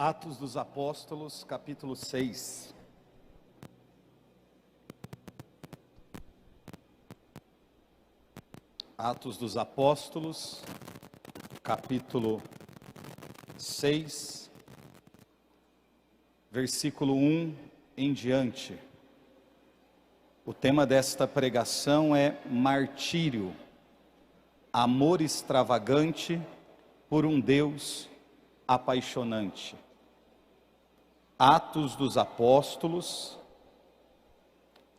Atos dos Apóstolos, capítulo 6. Atos dos Apóstolos, capítulo 6, versículo 1 em diante. O tema desta pregação é martírio, amor extravagante por um Deus apaixonante. Atos dos Apóstolos,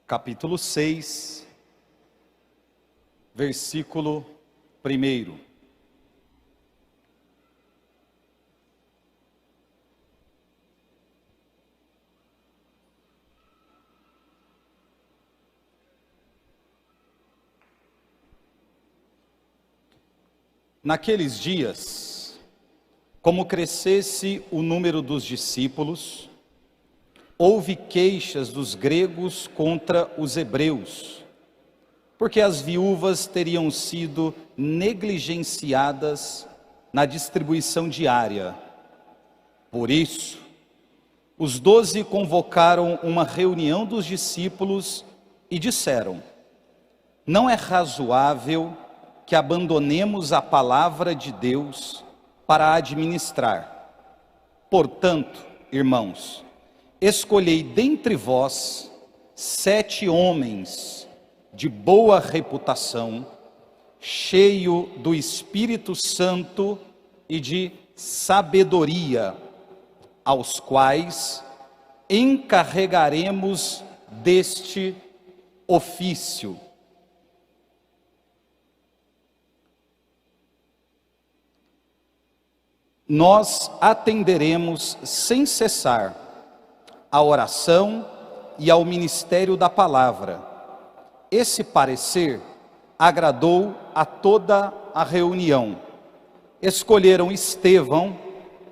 capítulo 6, versículo 1. Naqueles dias, como crescesse o número dos discípulos, houve queixas dos gregos contra os hebreus, porque as viúvas teriam sido negligenciadas na distribuição diária. Por isso, os 12 convocaram uma reunião dos discípulos e disseram: não é razoável que abandonemos a palavra de Deus para administrar. Portanto, irmãos, escolhei dentre vós 7 homens de boa reputação, cheio do Espírito Santo e de sabedoria, aos quais encarregaremos deste ofício. Nós atenderemos sem cessar à oração e ao ministério da palavra. Esse parecer agradou a toda a reunião. Escolheram Estevão,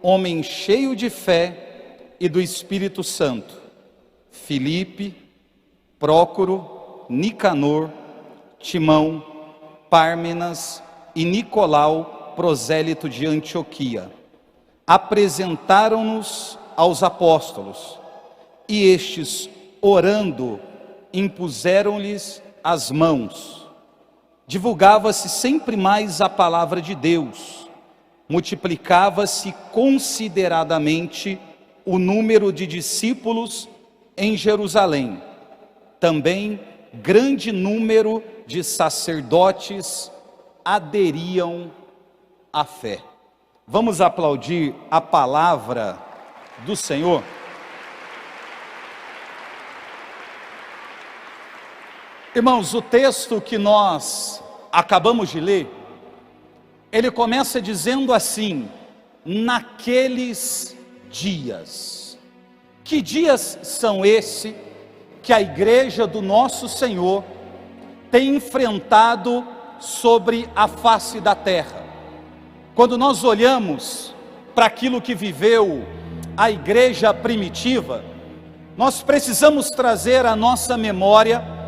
homem cheio de fé e do Espírito Santo, Filipe, Prócoro, Nicanor, Timão, Pármenas e Nicolau, prosélito de Antioquia. Apresentaram-nos aos apóstolos, e estes, orando, impuseram-lhes as mãos. Divulgava-se sempre mais a palavra de Deus, multiplicava-se consideradamente o número de discípulos em Jerusalém. Também grande número de sacerdotes aderiam à fé. Vamos aplaudir a palavra do Senhor? Irmãos, o texto que nós acabamos de ler, ele começa dizendo assim: naqueles dias. Que dias são esses que a igreja do nosso Senhor tem enfrentado sobre a face da terra? Quando nós olhamos para aquilo que viveu a igreja primitiva, nós precisamos trazer à nossa memória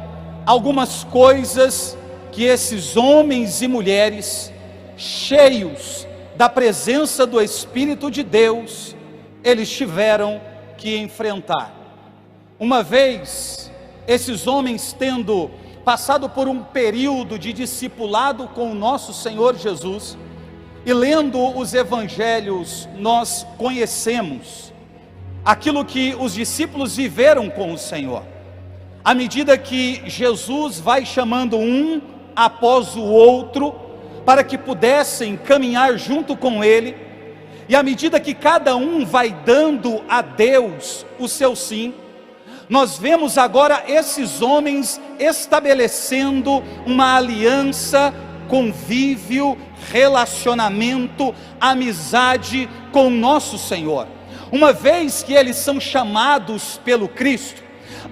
algumas coisas que esses homens e mulheres, cheios da presença do Espírito de Deus, eles tiveram que enfrentar. Uma vez, esses homens tendo passado por um período de discipulado com o nosso Senhor Jesus, e lendo os evangelhos, nós conhecemos aquilo que os discípulos viveram com o Senhor. À medida que Jesus vai chamando um após o outro, para que pudessem caminhar junto com Ele, e à medida que cada um vai dando a Deus o seu sim, nós vemos agora esses homens estabelecendo uma aliança, convívio, relacionamento, amizade com nosso Senhor. Uma vez que eles são chamados pelo Cristo,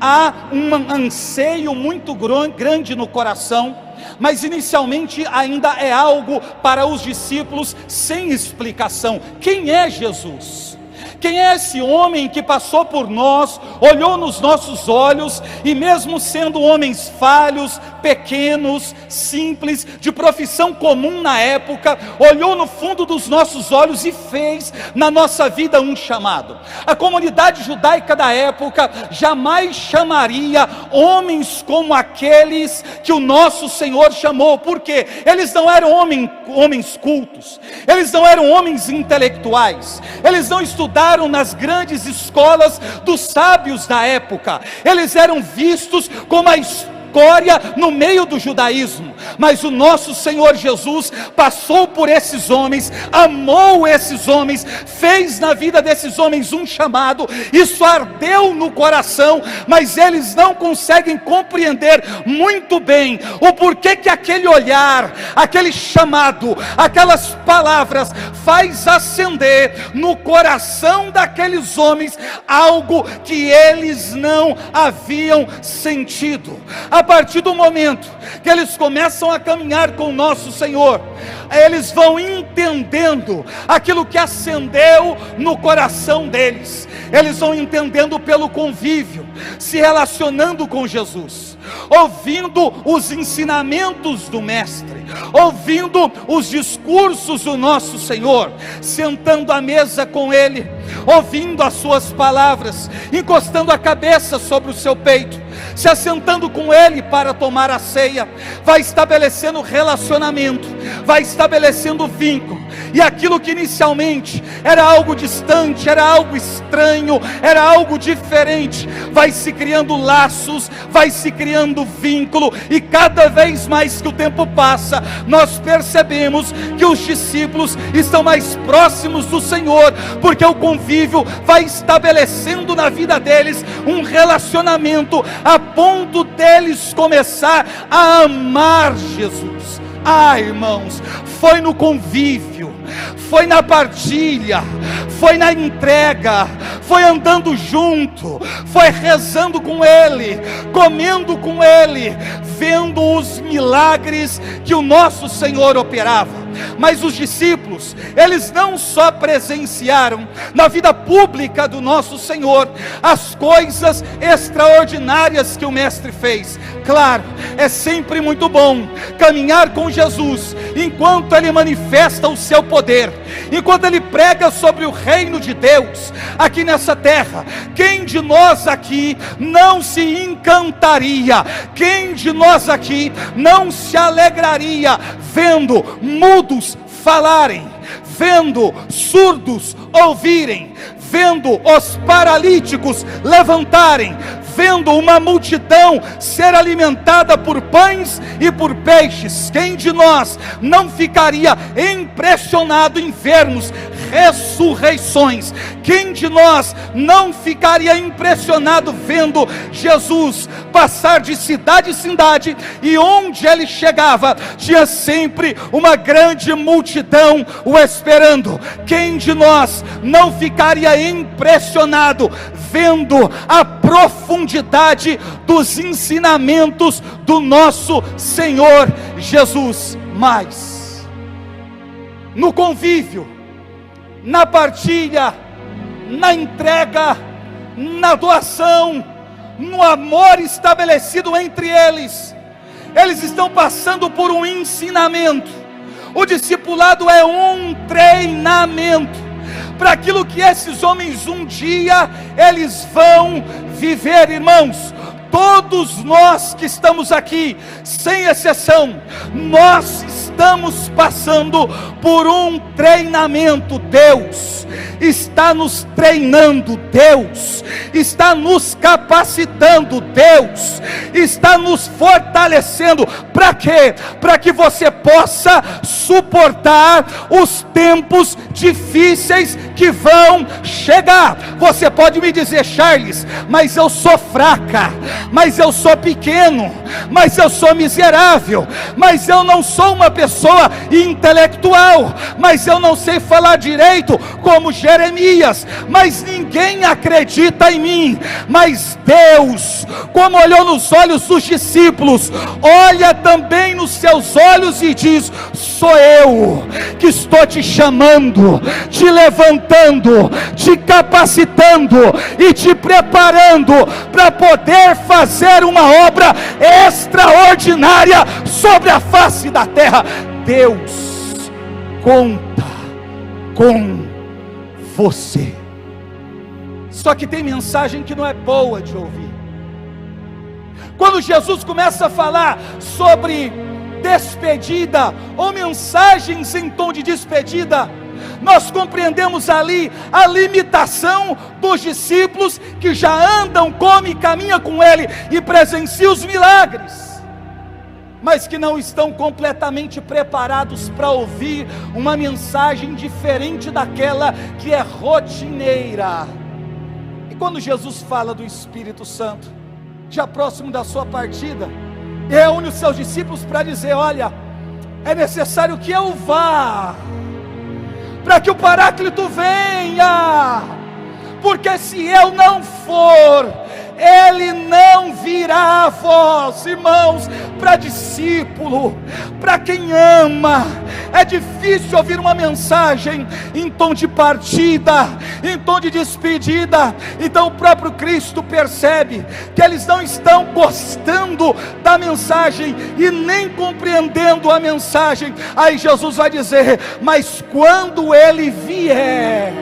há um anseio muito grande no coração, mas inicialmente ainda é algo para os discípulos sem explicação. Quem é Jesus? Quem é esse homem que passou por nós, olhou nos nossos olhos, e mesmo sendo homens falhos, pequenos, simples, de profissão comum na época, olhou no fundo dos nossos olhos e fez na nossa vida um chamado? A comunidade judaica da época jamais chamaria homens como aqueles que o nosso Senhor chamou, porque eles não eram homens cultos, eles não eram homens intelectuais, eles não estudaram nas grandes escolas dos sábios da época, eles eram vistos como a escória no meio do judaísmo. Mas o nosso Senhor Jesus passou por esses homens, amou esses homens, fez na vida desses homens um chamado. Isso ardeu no coração, mas eles não conseguem compreender muito bem o porquê que aquele olhar, aquele chamado, aquelas palavras faz acender no coração daqueles homens algo que eles não haviam sentido. A partir do momento que eles começam a caminhar com o nosso Senhor, eles vão entendendo aquilo que acendeu no coração deles. Eles vão entendendo pelo convívio, se relacionando com Jesus, ouvindo os ensinamentos do Mestre, ouvindo os discursos do nosso Senhor, sentando à mesa com Ele, ouvindo as suas palavras, encostando a cabeça sobre o seu peito, se assentando com Ele para tomar a ceia. Vai estabelecendo relacionamento, vai estabelecendo vínculo, e aquilo que inicialmente era algo distante, era algo estranho, era algo diferente, vai se criando laços, vai se criando vínculo, e cada vez mais que o tempo passa, nós percebemos que os discípulos estão mais próximos do Senhor, porque o convívio vai estabelecendo na vida deles um relacionamento, a ponto deles começar a amar Jesus. Irmãos, foi no convívio, foi na partilha, foi na entrega, foi andando junto, foi rezando com Ele, comendo com Ele, vendo os milagres que o nosso Senhor operava. Mas os discípulos, eles não só presenciaram na vida pública do nosso Senhor as coisas extraordinárias que o Mestre fez. Claro, é sempre muito bom caminhar com Jesus enquanto Ele manifesta o seu poder, enquanto Ele prega sobre o reino de Deus aqui nessa terra. Quem de nós aqui não se encantaria? Quem de nós aqui não se alegraria vendo mudos falarem, vendo surdos ouvirem, vendo os paralíticos levantarem, vendo uma multidão ser alimentada por pães e por peixes? Quem de nós não ficaria impressionado em vermos ressurreições? Quem de nós não ficaria impressionado vendo Jesus passar de cidade em cidade, e onde Ele chegava tinha sempre uma grande multidão o esperando? Quem de nós não ficaria impressionado vendo a profundidade dos ensinamentos do nosso Senhor Jesus? Mas no convívio, na partilha, na entrega, na doação, no amor estabelecido entre eles, eles estão passando por um ensinamento. O discipulado é um treinamento para aquilo que esses homens um dia eles vão viver. Irmãos, todos nós que estamos aqui, sem exceção, nós estamos passando por um treinamento. Deus está nos treinando, Deus está nos capacitando, Deus está nos fortalecendo. Para quê? Para que você possa suportar os tempos difíceis que vão chegar. Você pode me dizer: Charles, mas eu sou fraca, mas eu sou pequeno, mas eu sou miserável, mas eu não sou uma pessoa intelectual, mas eu não sei falar direito como Jeremias, mas ninguém acredita em mim. Mas Deus, como olhou nos olhos dos discípulos, olha também nos seus olhos e diz: sou eu que estou te chamando, te levantando, te capacitando e te preparando para poder fazer uma obra extraordinária sobre a face da terra. Deus conta com você. Só que tem mensagem que não é boa de ouvir. Quando Jesus começa a falar sobre despedida, ou mensagens em tom de despedida, nós compreendemos ali a limitação dos discípulos que já andam, comem e caminham com Ele e presenciam os milagres, mas que não estão completamente preparados para ouvir uma mensagem diferente daquela que é rotineira. E quando Jesus fala do Espírito Santo, já próximo da sua partida, reúne os seus discípulos para dizer: olha, é necessário que eu vá, para que o Paráclito venha, porque se eu não for, ele não virá a vós. Irmãos, para discípulo, para quem ama, é difícil ouvir uma mensagem em tom de partida, em tom de despedida. Então o próprio Cristo percebe que eles não estão gostando da mensagem e nem compreendendo a mensagem. Aí Jesus vai dizer: mas quando ele vier,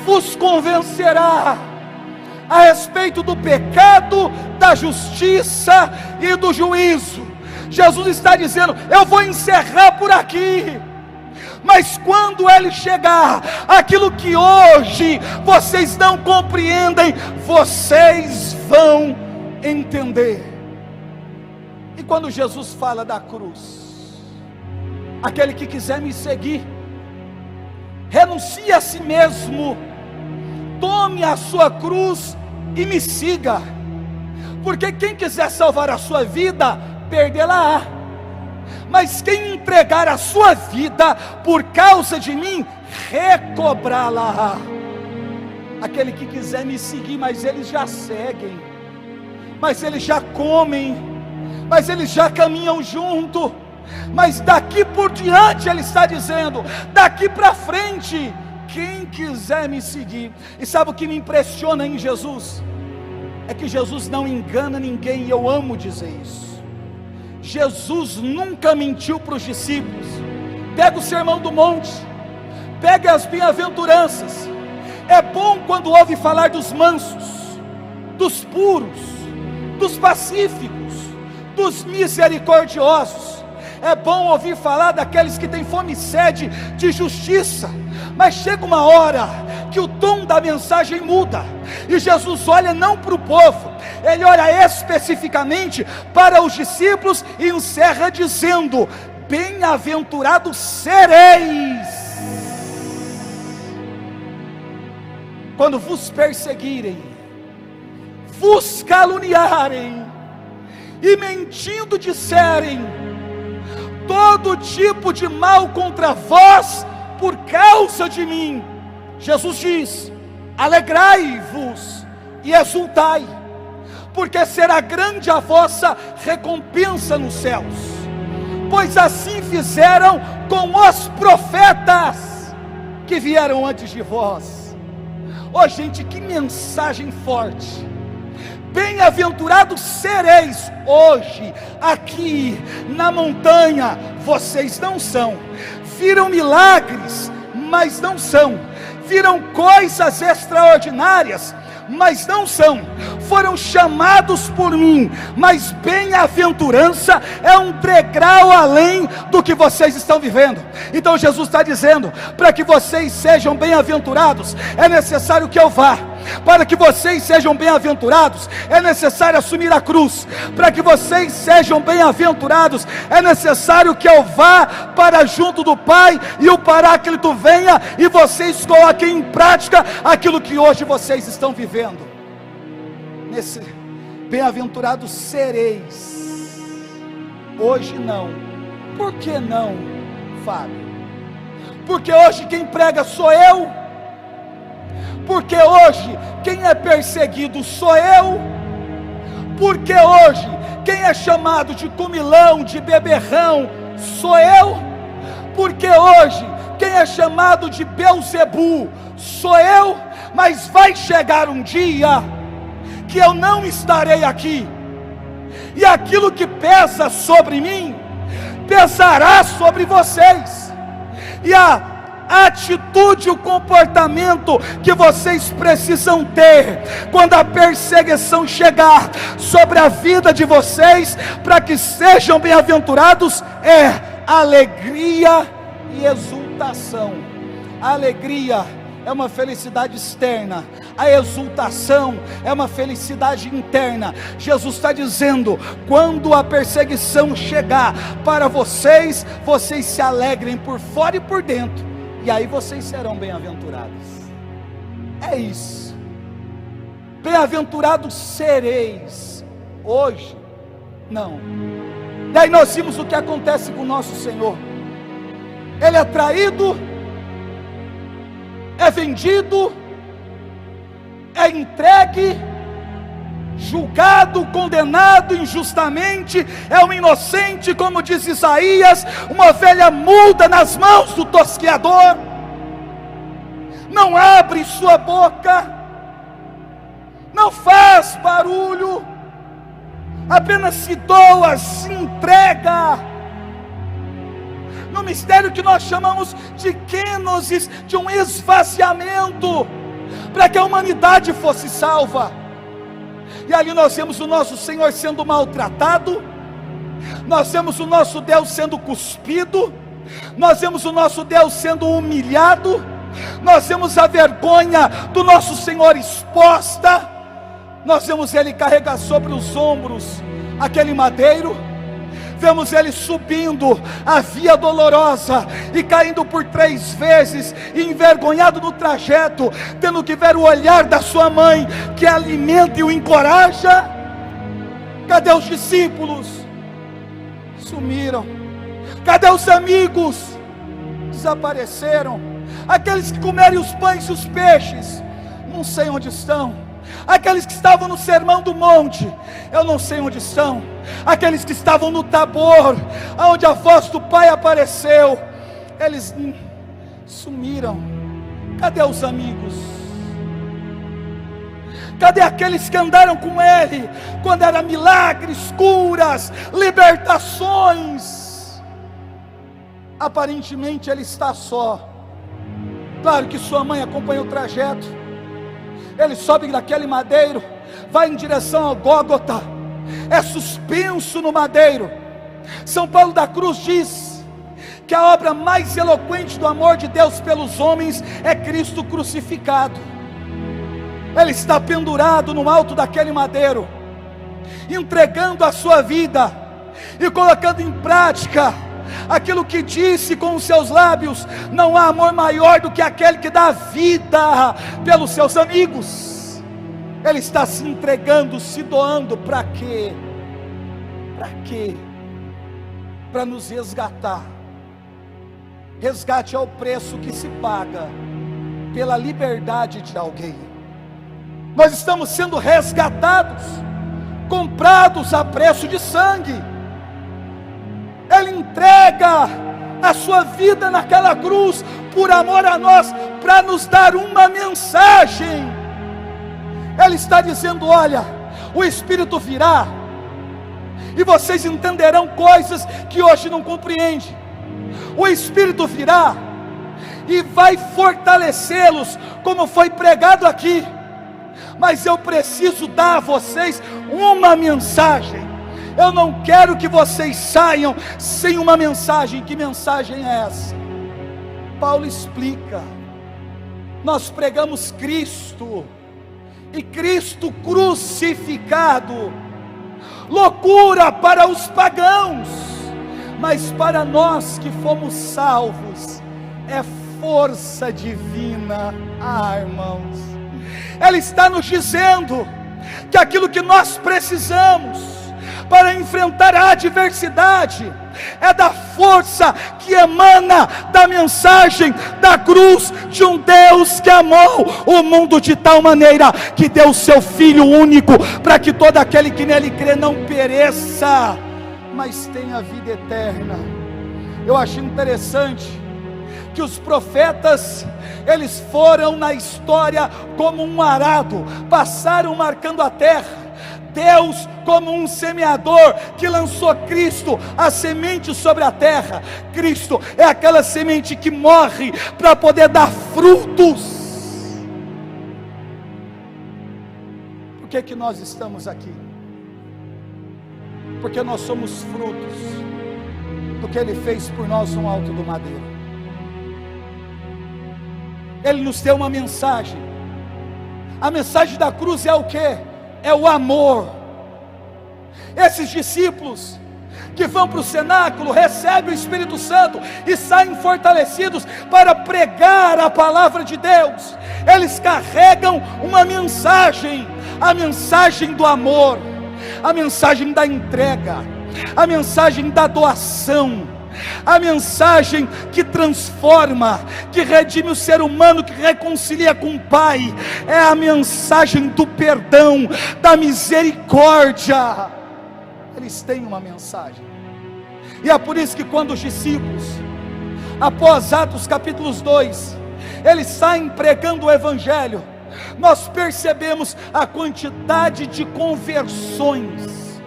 vos convencerá a respeito do pecado, da justiça e do juízo. Jesus está dizendo: eu vou encerrar por aqui, mas quando ele chegar, aquilo que hoje vocês não compreendem, vocês vão entender. E quando Jesus fala da cruz, aquele que quiser me seguir, renuncie a si mesmo, tome a sua cruz e me siga, porque quem quiser salvar a sua vida, perdê-la-á, mas quem entregar a sua vida por causa de mim, recobrá-la-á. Aquele que quiser me seguir, mas eles já seguem, mas eles já comem, mas eles já caminham junto, mas daqui por diante, ele está dizendo, daqui para frente, quem quiser me seguir. E sabe o que me impressiona em Jesus? É que Jesus não engana ninguém, e eu amo dizer isso. Jesus nunca mentiu para os discípulos. Pega o Sermão do Monte, pega as bem-aventuranças. É bom quando ouve falar dos mansos, dos puros, dos pacíficos, dos misericordiosos. É bom ouvir falar daqueles que têm fome e sede de justiça, mas chega uma hora que o tom da mensagem muda, e Jesus olha não para o povo, ele olha especificamente para os discípulos e encerra dizendo: bem-aventurados sereis quando vos perseguirem, vos caluniarem e mentindo disserem todo tipo de mal contra vós por causa de mim. Jesus diz: alegrai-vos e exultai, porque será grande a vossa recompensa nos céus, pois assim fizeram com os profetas que vieram antes de vós. Oh gente, que mensagem forte! Bem-aventurados sereis. Hoje, aqui na montanha, vocês não são. Viram milagres, mas não são. Viram coisas extraordinárias, mas não são. Foram chamados por mim, mas bem-aventurança é um degrau além do que vocês estão vivendo. Então Jesus está dizendo: para que vocês sejam bem-aventurados, é necessário que eu vá. Para que vocês sejam bem-aventurados, é necessário assumir a cruz. Para que vocês sejam bem-aventurados, é necessário que eu vá para junto do Pai, e o Paráclito venha, e vocês coloquem em prática aquilo que hoje vocês estão vivendo. Nesse bem-aventurados sereis, hoje não, Por que não, Fábio? Porque hoje quem prega sou eu. Porque hoje quem é perseguido sou eu. Porque hoje quem é chamado de comilão, de beberrão, sou eu. Porque hoje quem é chamado de Belzebu sou eu. Mas vai chegar um dia que eu não estarei aqui, e aquilo que pesa sobre mim pesará sobre vocês, e a atitude, o comportamento que vocês precisam ter quando a perseguição chegar sobre a vida de vocês, para que sejam bem-aventurados, é alegria e exultação. A alegria é uma felicidade externa, a exultação é uma felicidade interna. Jesus está dizendo: quando a perseguição chegar para vocês, vocês se alegrem por fora e por dentro, e aí vocês serão bem-aventurados. É isso. Bem-aventurados sereis. Hoje, não. Daí nós vimos o que acontece com o nosso Senhor. Ele é traído, é vendido, é entregue, julgado, condenado injustamente, é um inocente, como diz Isaías, uma ovelha muda nas mãos do tosqueador, não abre sua boca, não faz barulho, apenas se doa, se entrega, no mistério que nós chamamos de kenosis, de um esvaziamento, para que a humanidade fosse salva. E ali nós vemos o nosso Senhor sendo maltratado, nós vemos o nosso Deus sendo cuspido, nós vemos o nosso Deus sendo humilhado, nós vemos a vergonha do nosso Senhor exposta, nós vemos Ele carregar sobre os ombros aquele madeiro, vemos Ele subindo a via dolorosa e caindo por 3 vezes, e envergonhado no trajeto, tendo que ver o olhar da sua mãe, que alimenta e o encoraja. Cadê os discípulos? Sumiram. Cadê os amigos? Desapareceram. Aqueles que comerem os pães e os peixes, não sei onde estão. Aqueles que estavam no sermão do monte, eu não sei onde estão. Aqueles que estavam no Tabor, onde a voz do Pai apareceu, eles sumiram. Cadê os amigos? Cadê aqueles que andaram com Ele, quando era milagres, curas, libertações? Aparentemente Ele está só. Claro que sua mãe acompanha o trajeto. Ele sobe daquele madeiro, vai em direção ao Gólgota, é suspenso no madeiro. São Paulo da Cruz diz que a obra mais eloquente do amor de Deus pelos homens é Cristo crucificado. Ele está pendurado no alto daquele madeiro, entregando a sua vida e colocando em prática aquilo que disse com os seus lábios: não há amor maior do que aquele que dá vida pelos seus amigos. Ele está se entregando, se doando, para quê? Para quê? Para nos resgatar. Resgate é o preço que se paga pela liberdade de alguém. Nós estamos sendo resgatados, comprados a preço de sangue. Ele entrega a sua vida naquela cruz, por amor a nós, para nos dar uma mensagem. Ele está dizendo: olha, o Espírito virá, e vocês entenderão coisas que hoje não compreendem. O Espírito virá, e vai fortalecê-los, como foi pregado aqui. Mas eu preciso dar a vocês uma mensagem. Eu não quero que vocês saiam sem uma mensagem. Que mensagem é essa? Paulo explica: nós pregamos Cristo, e Cristo crucificado, loucura para os pagãos, mas para nós que fomos salvos, é força divina. Irmãos, Ele está nos dizendo que aquilo que nós precisamos para enfrentar a adversidade, é da força que emana da mensagem da cruz de um Deus que amou o mundo de tal maneira que deu o seu Filho único, para que todo aquele que nele crê não pereça, mas tenha vida eterna. Eu acho interessante que os profetas, eles foram na história como um arado, passaram marcando a terra. Deus como um semeador que lançou Cristo, a semente sobre a terra. Cristo é aquela semente que morre para poder dar frutos. Por que nós estamos aqui? Porque nós somos frutos do que Ele fez por nós no alto do madeiro. Ele nos deu uma mensagem. A mensagem da cruz é o quê? É o amor. Esses discípulos que vão para o cenáculo, recebem o Espírito Santo e saem fortalecidos para pregar a palavra de Deus. Eles carregam uma mensagem, a mensagem do amor, a mensagem da entrega, a mensagem da doação, a mensagem que transforma, que redime o ser humano, que reconcilia com o Pai. É a mensagem do perdão, da misericórdia. Eles têm uma mensagem, e é por isso que quando os discípulos, após Atos capítulo 2, eles saem pregando o Evangelho, nós percebemos a quantidade de conversões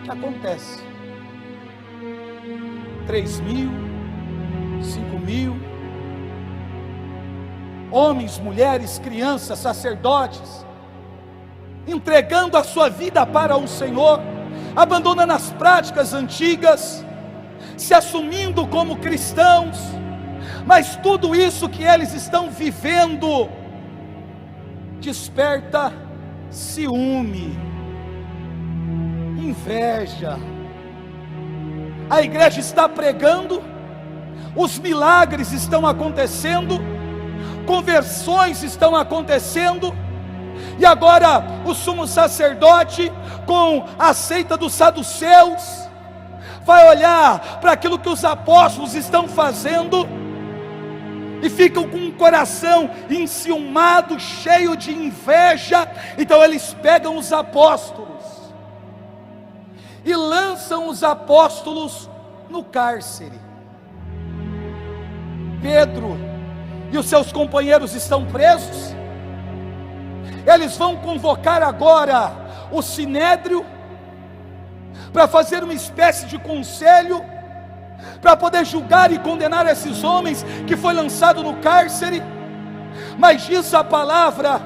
que acontece. 3.000, 5.000, homens, mulheres, crianças, sacerdotes, entregando a sua vida para o Senhor, abandonando as práticas antigas, se assumindo como cristãos. Mas tudo isso que eles estão vivendo desperta ciúme, inveja. A igreja está pregando, os milagres estão acontecendo, conversões estão acontecendo, e agora o sumo sacerdote, com a seita dos saduceus, vai olhar para aquilo que os apóstolos estão fazendo e ficam com o coração enciumado, cheio de inveja. Então eles pegam os apóstolos e lançam os apóstolos no cárcere. Pedro e os seus companheiros estão presos. Eles vão convocar agora o sinédrio para fazer uma espécie de conselho, para poder julgar e condenar esses homens que foi lançado no cárcere. Mas diz a palavra,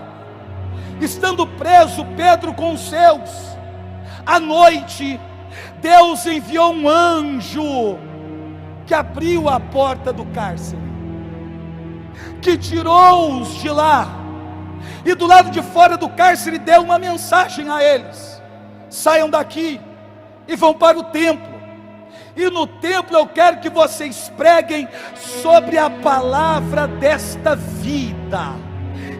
estando preso Pedro com os seus, à noite, Deus enviou um anjo que abriu a porta do cárcere, que tirou-os de lá, e do lado de fora do cárcere deu uma mensagem a eles: saiam daqui e vão para o templo, e no templo eu quero que vocês preguem sobre a palavra desta vida.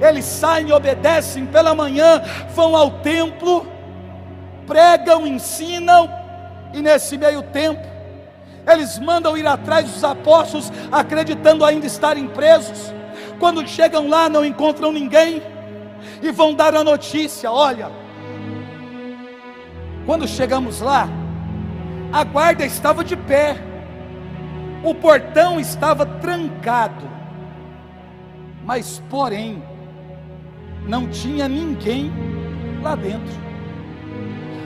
Eles saem e obedecem pela manhã, vão ao templo, pregam, ensinam, e nesse meio tempo eles mandam ir atrás dos apóstolos, acreditando ainda estarem presos. Quando chegam lá, não encontram ninguém, e vão dar a notícia: olha, quando chegamos lá, a guarda estava de pé, o portão estava trancado, mas porém não tinha ninguém lá dentro.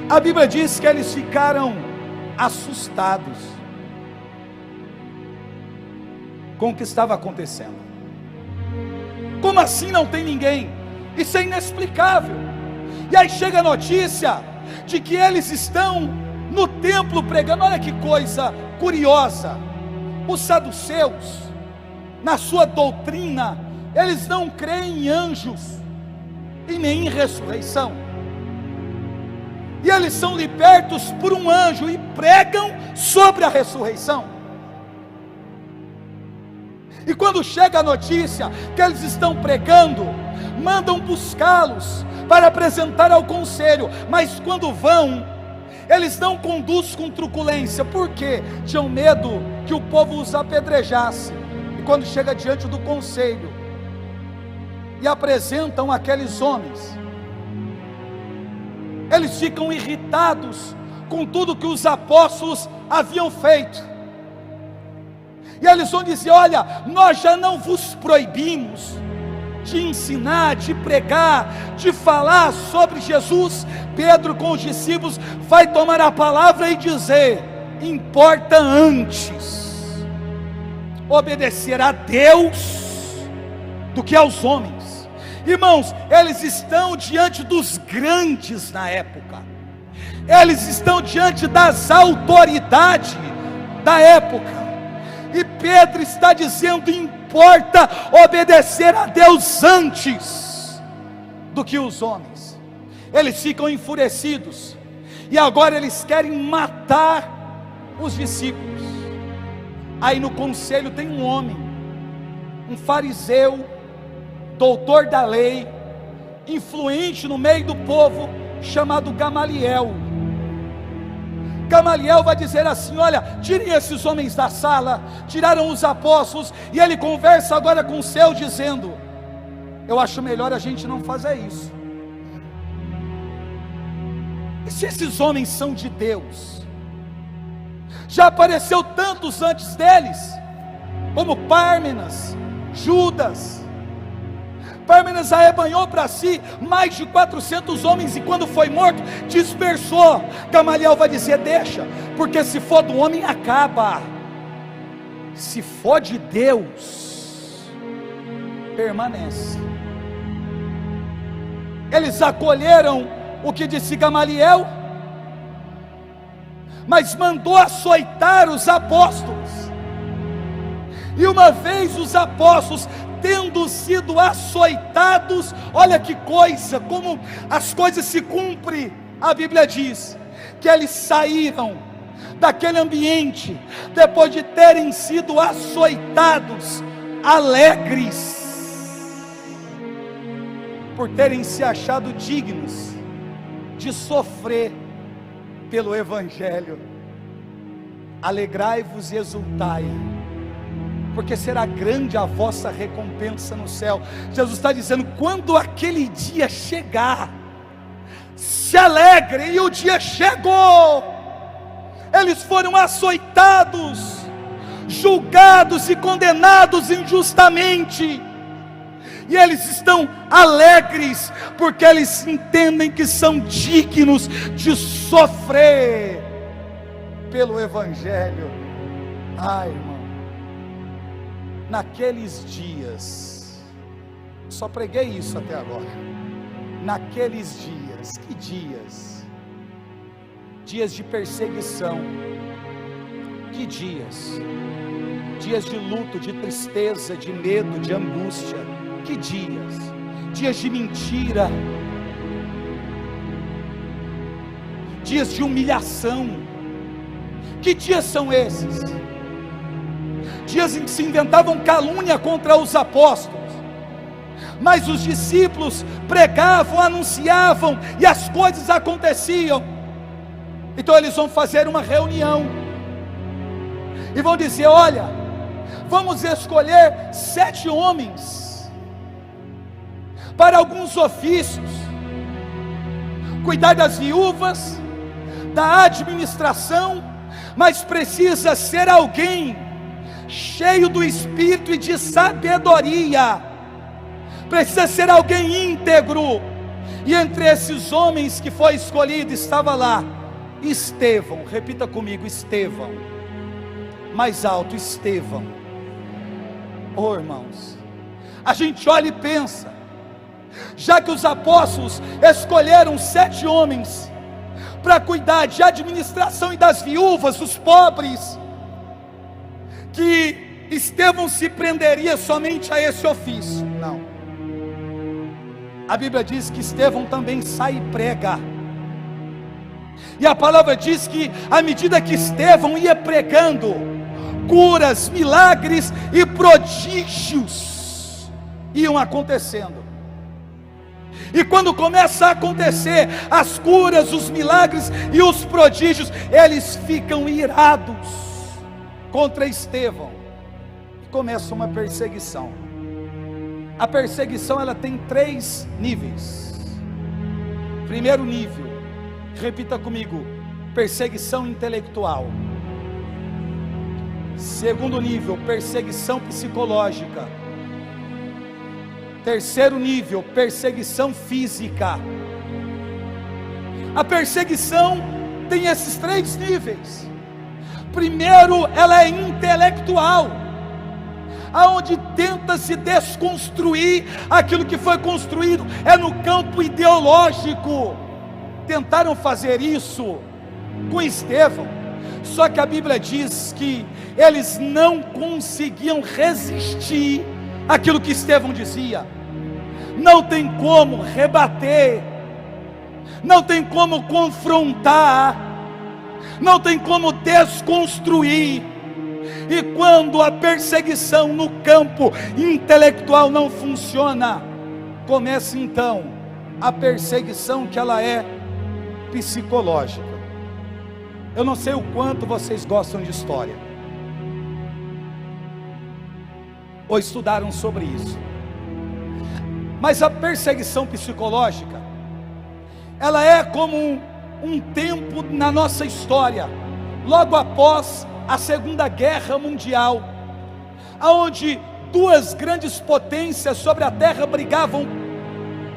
A Bíblia diz que eles ficaram assustados com o que estava acontecendo. Como assim não tem ninguém? Isso é inexplicável. E aí chega a notícia de que eles estão no templo pregando. Olha que coisa curiosa. Os saduceus, na sua doutrina, eles não creem em anjos e nem em ressurreição, e eles são libertos por um anjo e pregam sobre a ressurreição. E quando chega a notícia que eles estão pregando, mandam buscá-los para apresentar ao conselho. Mas quando vão, eles não conduzem com truculência. Por quê? Tinham medo que o povo os apedrejasse. E quando chega diante do conselho e apresentam aqueles homens, eles ficam irritados com tudo que os apóstolos haviam feito. E eles vão dizer: olha, nós já não vos proibimos de ensinar, de pregar, de falar sobre Jesus. Pedro com os discípulos vai tomar a palavra e dizer: importa antes obedecer a Deus do que aos homens. Irmãos, eles estão diante dos grandes na época, eles estão diante das autoridades da época, e Pedro está dizendo: importa obedecer a Deus antes do que os homens. Eles ficam enfurecidos, e agora eles querem matar os discípulos. Aí no conselho tem um homem, um fariseu, doutor da lei, influente no meio do povo, chamado Gamaliel. Gamaliel vai dizer assim: olha, tirem esses homens da sala. Tiraram os apóstolos, e ele conversa agora com os seus, dizendo: eu acho melhor a gente não fazer isso. E se esses homens são de Deus? Já apareceu tantos antes deles, como Pármenas, Judas. Pármenas arrebanhou para si mais de 400 homens, e quando foi morto, dispersou. Gamaliel vai dizer: deixa, porque se for do homem acaba, se for de Deus, permanece. Eles acolheram o que disse Gamaliel, mas mandou açoitar os apóstolos. E uma vez os apóstolos tendo sido açoitados, olha que coisa, como as coisas se cumprem. A Bíblia diz que eles saíram daquele ambiente, depois de terem sido açoitados, alegres, por terem se achado dignos de sofrer pelo Evangelho. Alegrai-vos e exultai, porque será grande a vossa recompensa no céu. Jesus está dizendo: quando aquele dia chegar, se alegrem. E o dia chegou. Eles foram açoitados, julgados e condenados injustamente, e eles estão alegres, porque eles entendem que são dignos de sofrer pelo Evangelho. Ai, irmão, naqueles dias, só preguei isso até agora. Naqueles dias, que dias? Dias de perseguição. Que dias? Dias de luto, de tristeza, de medo, de angústia. Que dias? Dias de mentira, dias de humilhação. Que dias são esses? Dias em que se inventavam calúnia contra os apóstolos, mas os discípulos pregavam, anunciavam, e as coisas aconteciam. Então eles vão fazer uma reunião, e vão dizer: olha, vamos escolher 7 homens, para alguns ofícios, cuidar das viúvas, da administração, mas precisa ser alguém cheio do Espírito e de sabedoria, precisa ser alguém íntegro. E entre esses homens que foi escolhido, estava lá Estevão. Repita comigo: Estevão. Mais alto: Estevão. Oh, irmãos, a gente olha e pensa, já que os apóstolos escolheram 7 homens para cuidar de administração e das viúvas, dos pobres, que Estevão se prenderia somente a esse ofício. Não, a Bíblia diz que Estevão também sai e prega, e a palavra diz que à medida que Estevão ia pregando, curas, milagres e prodígios iam acontecendo. E quando começa a acontecer as curas, os milagres e os prodígios, eles ficam irados contra Estevão e começa uma perseguição. A perseguição, ela tem 3 níveis. Primeiro nível, repita comigo: perseguição intelectual. Segundo nível, perseguição psicológica. Terceiro nível, perseguição física. A perseguição tem esses 3 níveis. Primeiro, ela é intelectual, aonde tenta se desconstruir aquilo que foi construído, é no campo ideológico. Tentaram fazer isso com Estevão, só que a Bíblia diz que eles não conseguiam resistir àquilo que Estevão dizia. Não tem como rebater, não tem como confrontar, não tem como desconstruir. E quando a perseguição no campo intelectual não funciona, começa então a perseguição que ela é psicológica. Eu não sei o quanto vocês gostam de história, ou estudaram sobre isso, mas a perseguição psicológica, ela é como um tempo na nossa história, logo após a Segunda Guerra Mundial, aonde 2 grandes potências sobre a terra brigavam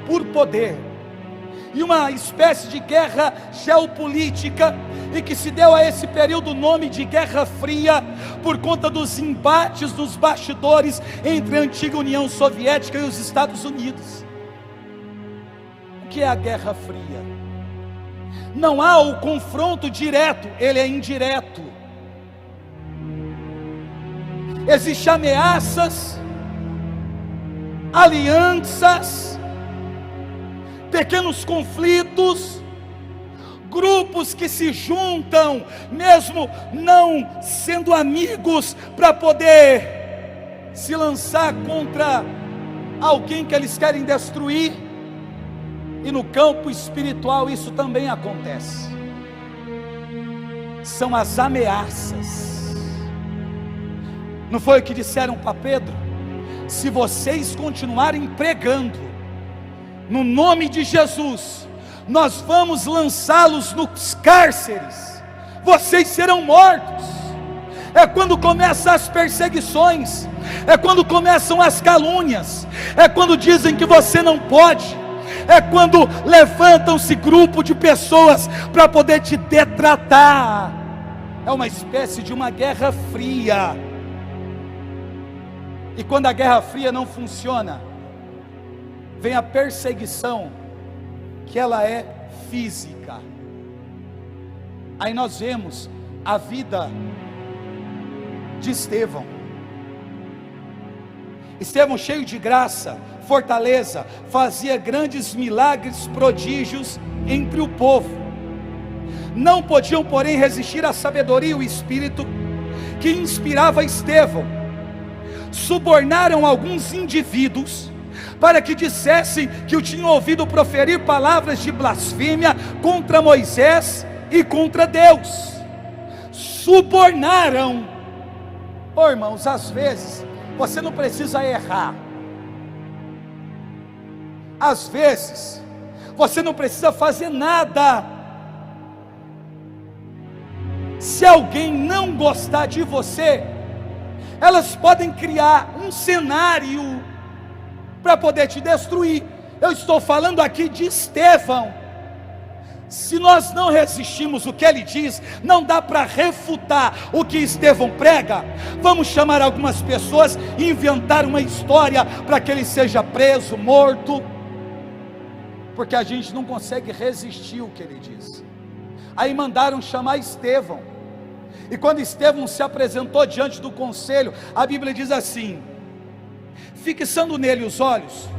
por poder, e uma espécie de guerra geopolítica, e que se deu a esse período o nome de Guerra Fria, por conta dos embates dos bastidores entre a antiga União Soviética e os Estados Unidos. O que é a Guerra Fria? Não há o confronto direto, ele é indireto. Existem ameaças, alianças, pequenos conflitos, grupos que se juntam, mesmo não sendo amigos, para poder se lançar contra alguém que eles querem destruir. E no campo espiritual isso também acontece. São as ameaças. Não foi o que disseram para Pedro? Se vocês continuarem pregando no nome de Jesus, nós vamos lançá-los nos cárceres, vocês serão mortos. É quando começam as perseguições, é quando começam as calúnias, é quando dizem que você não pode, é quando levantam-se grupo de pessoas para poder te detratar. É uma espécie de uma guerra fria. E quando a guerra fria não funciona, vem a perseguição, que ela é física. Aí nós vemos a vida de Estevão. Estevão, cheio de graça, fortaleza, fazia grandes milagres, prodígios entre o povo. Não podiam, porém, resistir à sabedoria e o espírito que inspirava Estevão. Subornaram alguns indivíduos para que dissessem que o tinham ouvido proferir palavras de blasfêmia contra Moisés e contra Deus. Subornaram. Oh, irmãos, às vezes você não precisa errar, às vezes você não precisa fazer nada. Se alguém não gostar de você, elas podem criar um cenário para poder te destruir. Eu estou falando aqui de Estevão. Se nós não resistimos o que ele diz, não dá para refutar o que Estevão prega. Vamos chamar algumas pessoas e inventar uma história para que ele seja preso, morto, porque a gente não consegue resistir o que ele diz. Aí mandaram chamar Estevão, e quando Estevão se apresentou diante do conselho, a Bíblia diz assim: fixando nele os olhos,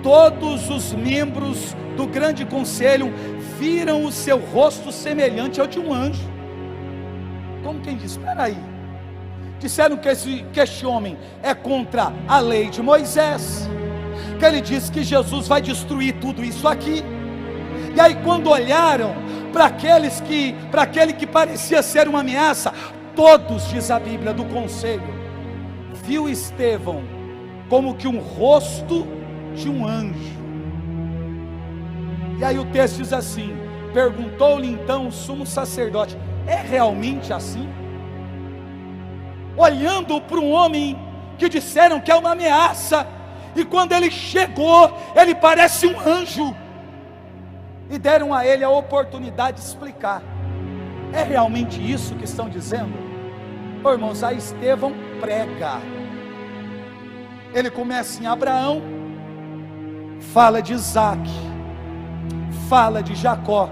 todos os membros do grande conselho viram o seu rosto semelhante ao de um anjo. Como quem diz, espera aí, disseram que este homem é contra a lei de Moisés, que ele diz que Jesus vai destruir tudo isso aqui. E aí quando olharam para aquele que parecia ser uma ameaça, todos, diz a Bíblia, do conselho, viu Estevão como que um rosto de um anjo. E aí o texto diz assim: perguntou-lhe então o sumo sacerdote: é realmente assim? Olhando para um homem que disseram que é uma ameaça, e quando ele chegou, ele parece um anjo, e deram a ele a oportunidade de explicar: é realmente isso que estão dizendo? Oh, irmãos, aí Estevão prega. Ele começa em Abraão, fala de Isaac, fala de Jacó,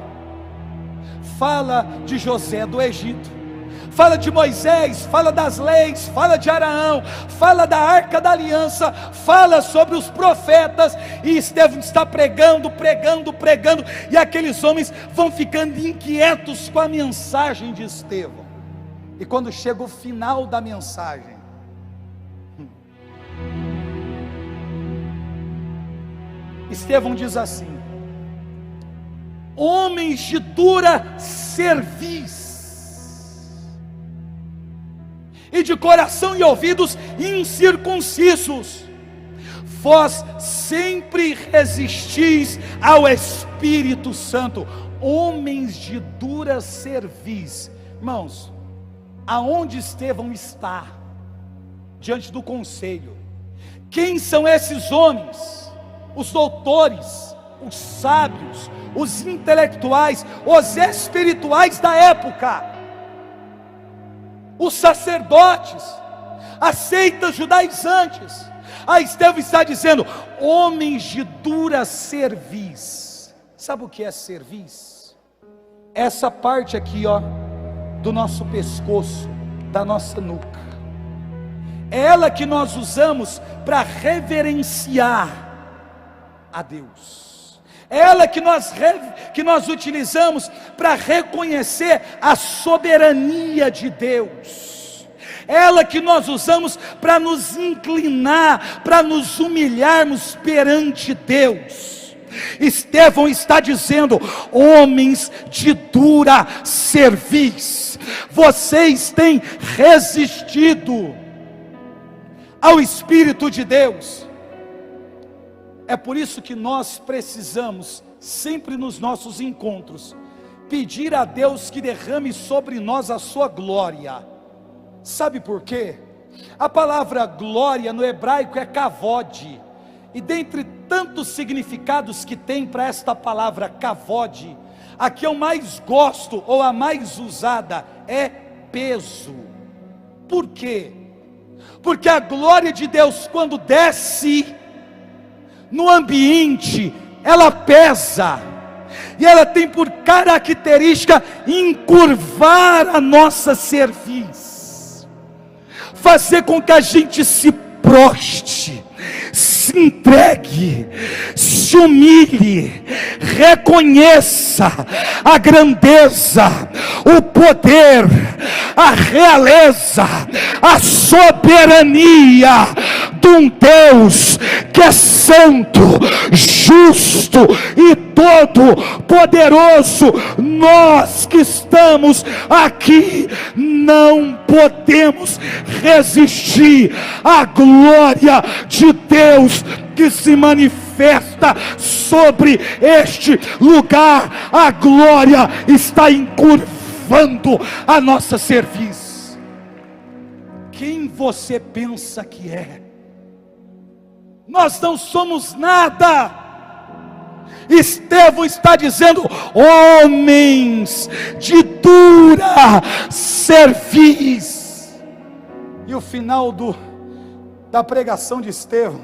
fala de José do Egito, fala de Moisés, fala das leis, fala de Araão, fala da arca da aliança, fala sobre os profetas, e Estevão está pregando, e aqueles homens vão ficando inquietos com a mensagem de Estevão. E quando chega o final da mensagem, Estevão diz assim: homens de dura cerviz e de coração e ouvidos incircuncisos, vós sempre resistis ao Espírito Santo. Homens de dura cerviz. Irmãos, aonde Estevão está? Diante do conselho. Quem são esses homens? Os doutores, os sábios, os intelectuais, os espirituais da época, os sacerdotes, as seitas judaizantes. A Estevão está dizendo: homens de dura cerviz. Sabe o que é cerviz? Essa parte aqui, ó, do nosso pescoço, da nossa nuca. É ela que nós usamos para reverenciar a Deus. É ela que nós utilizamos para reconhecer a soberania de Deus. É ela que nós usamos para nos inclinar, para nos humilharmos perante Deus. Estevão está dizendo: homens de dura cerviz, vocês têm resistido ao Espírito de Deus. É por isso que nós precisamos, sempre nos nossos encontros, pedir a Deus que derrame sobre nós a sua glória. Sabe por quê? A palavra glória no hebraico é kavod, e dentre tantos significados que tem para esta palavra kavod, a que eu mais gosto, ou a mais usada, é peso. Por quê? Porque a glória de Deus, quando desce no ambiente, ela pesa, e ela tem por característica encurvar a nossa cerviz, fazer com que a gente se proste, se entregue, se humilhe, reconheça a grandeza, o poder, a realeza, a soberania de um Deus que é santo, justo e todo poderoso. Nós que estamos aqui não podemos resistir à glória de Deus que se manifesta sobre este lugar. A glória está encurvando a nossa cerviz. Quem você pensa que é? Nós não somos nada. Estevão está dizendo: homens de dura cerviz. E o final da pregação de Estevão: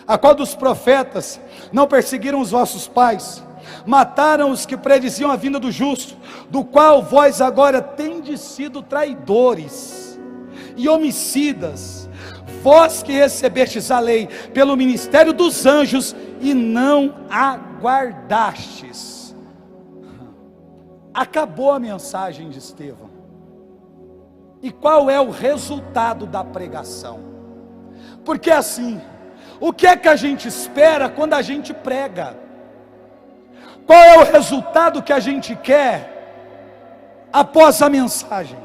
a qual dos profetas não perseguiram os vossos pais, mataram os que prediziam a vinda do justo, do qual vós agora tendes sido traidores e homicidas, vós que recebestes a lei pelo ministério dos anjos e não a guardastes. Acabou a mensagem de Estevão. E qual é o resultado da pregação? Porque assim, O que é que a gente espera quando a gente prega? Qual é o resultado que a gente quer após a mensagem?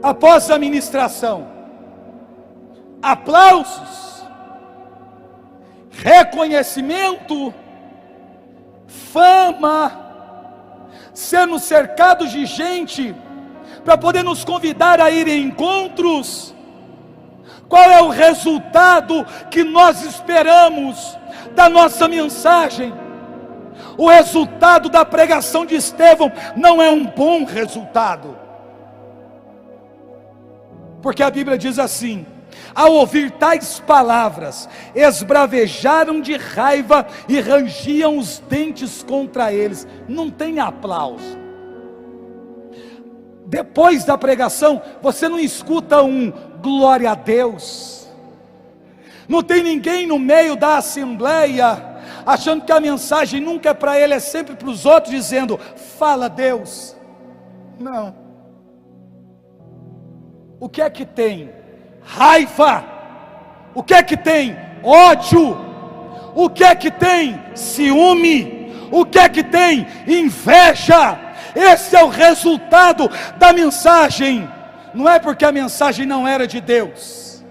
Após a ministração? Aplausos? Reconhecimento? Fama? Sermos cercados de gente para poder nos convidar a ir em encontros? Qual é o resultado que nós esperamos da nossa mensagem? O resultado da pregação de Estevão não é um bom resultado, porque a Bíblia diz assim: ao ouvir tais palavras, esbravejaram de raiva e rangiam os dentes contra eles. Não tem aplauso. Depois da pregação, você não escuta um glória a Deus. Não tem ninguém no meio da assembleia achando que a mensagem nunca é para ele, é sempre para os outros, dizendo: fala Deus. Não. O que é que tem? Raiva. O que é que tem? Ódio. O que é que tem? Ciúme. O que é que tem? Inveja. Esse é o resultado da mensagem. Não é porque a mensagem não era de Deus,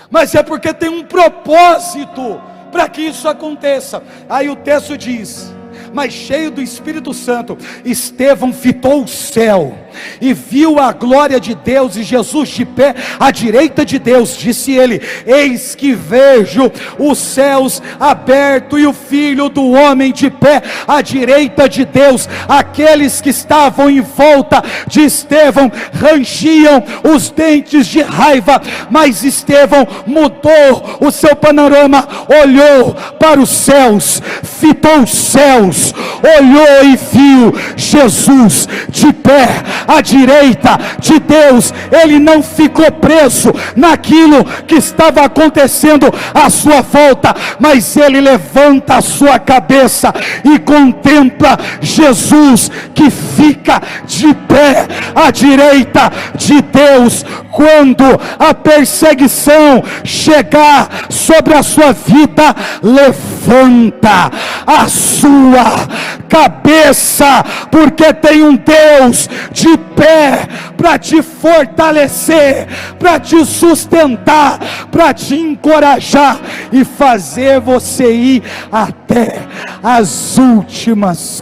mas é porque tem um propósito para que isso aconteça. Aí o texto diz: mas cheio do Espírito Santo, Estevão fitou o céu e viu a glória de Deus e Jesus de pé à direita de Deus. Disse ele: eis que vejo os céus abertos e o Filho do homem de pé à direita de Deus. Aqueles que estavam em volta de Estevão rangiam os dentes de raiva, mas Estevão mudou o seu panorama, olhou para os céus, fitou os céus, olhou e viu Jesus de pé à direita de Deus. Ele não ficou preso naquilo que estava acontecendo à sua volta, mas ele levanta a sua cabeça e contempla Jesus que fica de pé à direita de Deus. Quando a perseguição chegar sobre a sua vida, levanta a sua cabeça, porque tem um Deus de pé para te fortalecer, para te sustentar, para te encorajar e fazer você ir até as últimas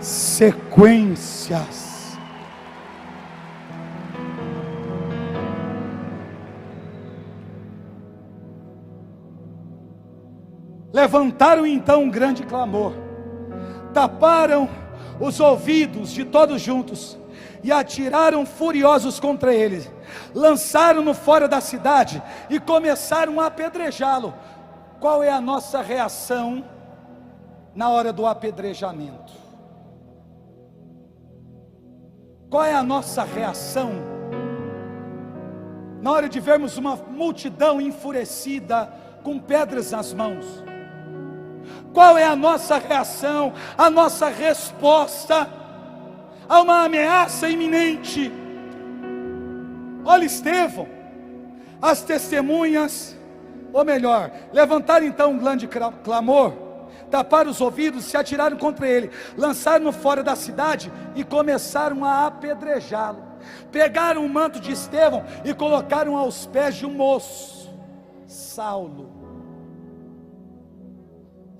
consequências. Levantaram então um grande clamor, taparam os ouvidos de todos juntos e atiraram furiosos contra ele, lançaram-no fora da cidade e começaram a apedrejá-lo. Qual é a nossa reação na hora do apedrejamento? Qual é a nossa reação na hora de vermos uma multidão enfurecida com pedras nas mãos? Qual é a nossa reação, a nossa resposta a uma ameaça iminente? Olha Estevão, as testemunhas, ou melhor, levantaram então um grande clamor, taparam os ouvidos, se atiraram contra ele, lançaram-no fora da cidade e começaram a apedrejá-lo. Pegaram o manto de Estevão e colocaram aos pés de um moço, Saulo.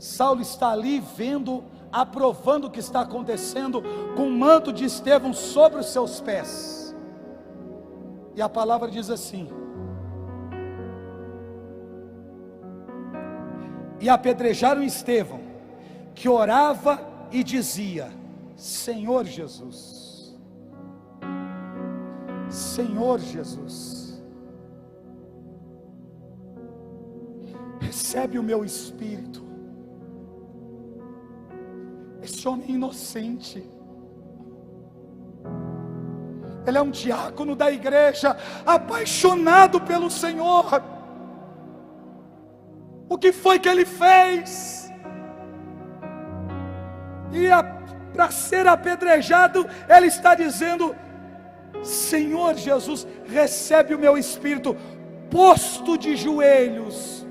Saulo está ali vendo, aprovando o que está acontecendo, com o manto de Estevão sobre os seus pés. E a palavra diz assim: e apedrejaram Estevão, que orava e dizia: Senhor Jesus, Senhor Jesus, recebe o meu espírito. Esse homem inocente, ele é um diácono da igreja, apaixonado pelo Senhor. O que foi que ele fez? E para ser apedrejado, ele está dizendo: Senhor Jesus, recebe o meu espírito. posto de joelhos.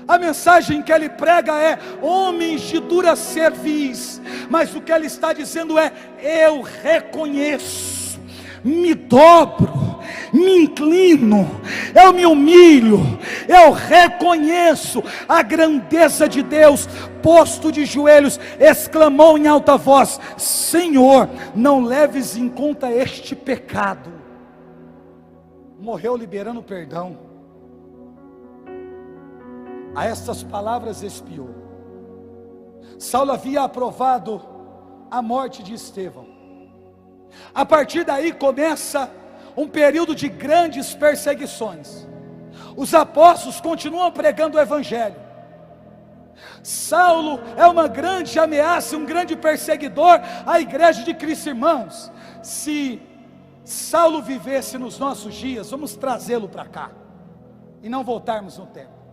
A mensagem que ele prega é: homens de dura cerviz. Mas o que ele está dizendo é: eu reconheço, me dobro, me inclino, eu me humilho, eu reconheço a grandeza de Deus. Posto de joelhos, exclamou em alta voz: Senhor, não leves em conta este pecado. Morreu liberando perdão. A estas palavras expiou. Saulo havia aprovado a morte de Estevão. A partir daí começa um período de grandes perseguições. Os apóstolos continuam pregando o evangelho. Saulo é uma grande ameaça, um grande perseguidor à igreja de Cristo. Irmãos, se Saulo vivesse nos nossos dias, vamos trazê-lo para cá e não voltarmos no tempo,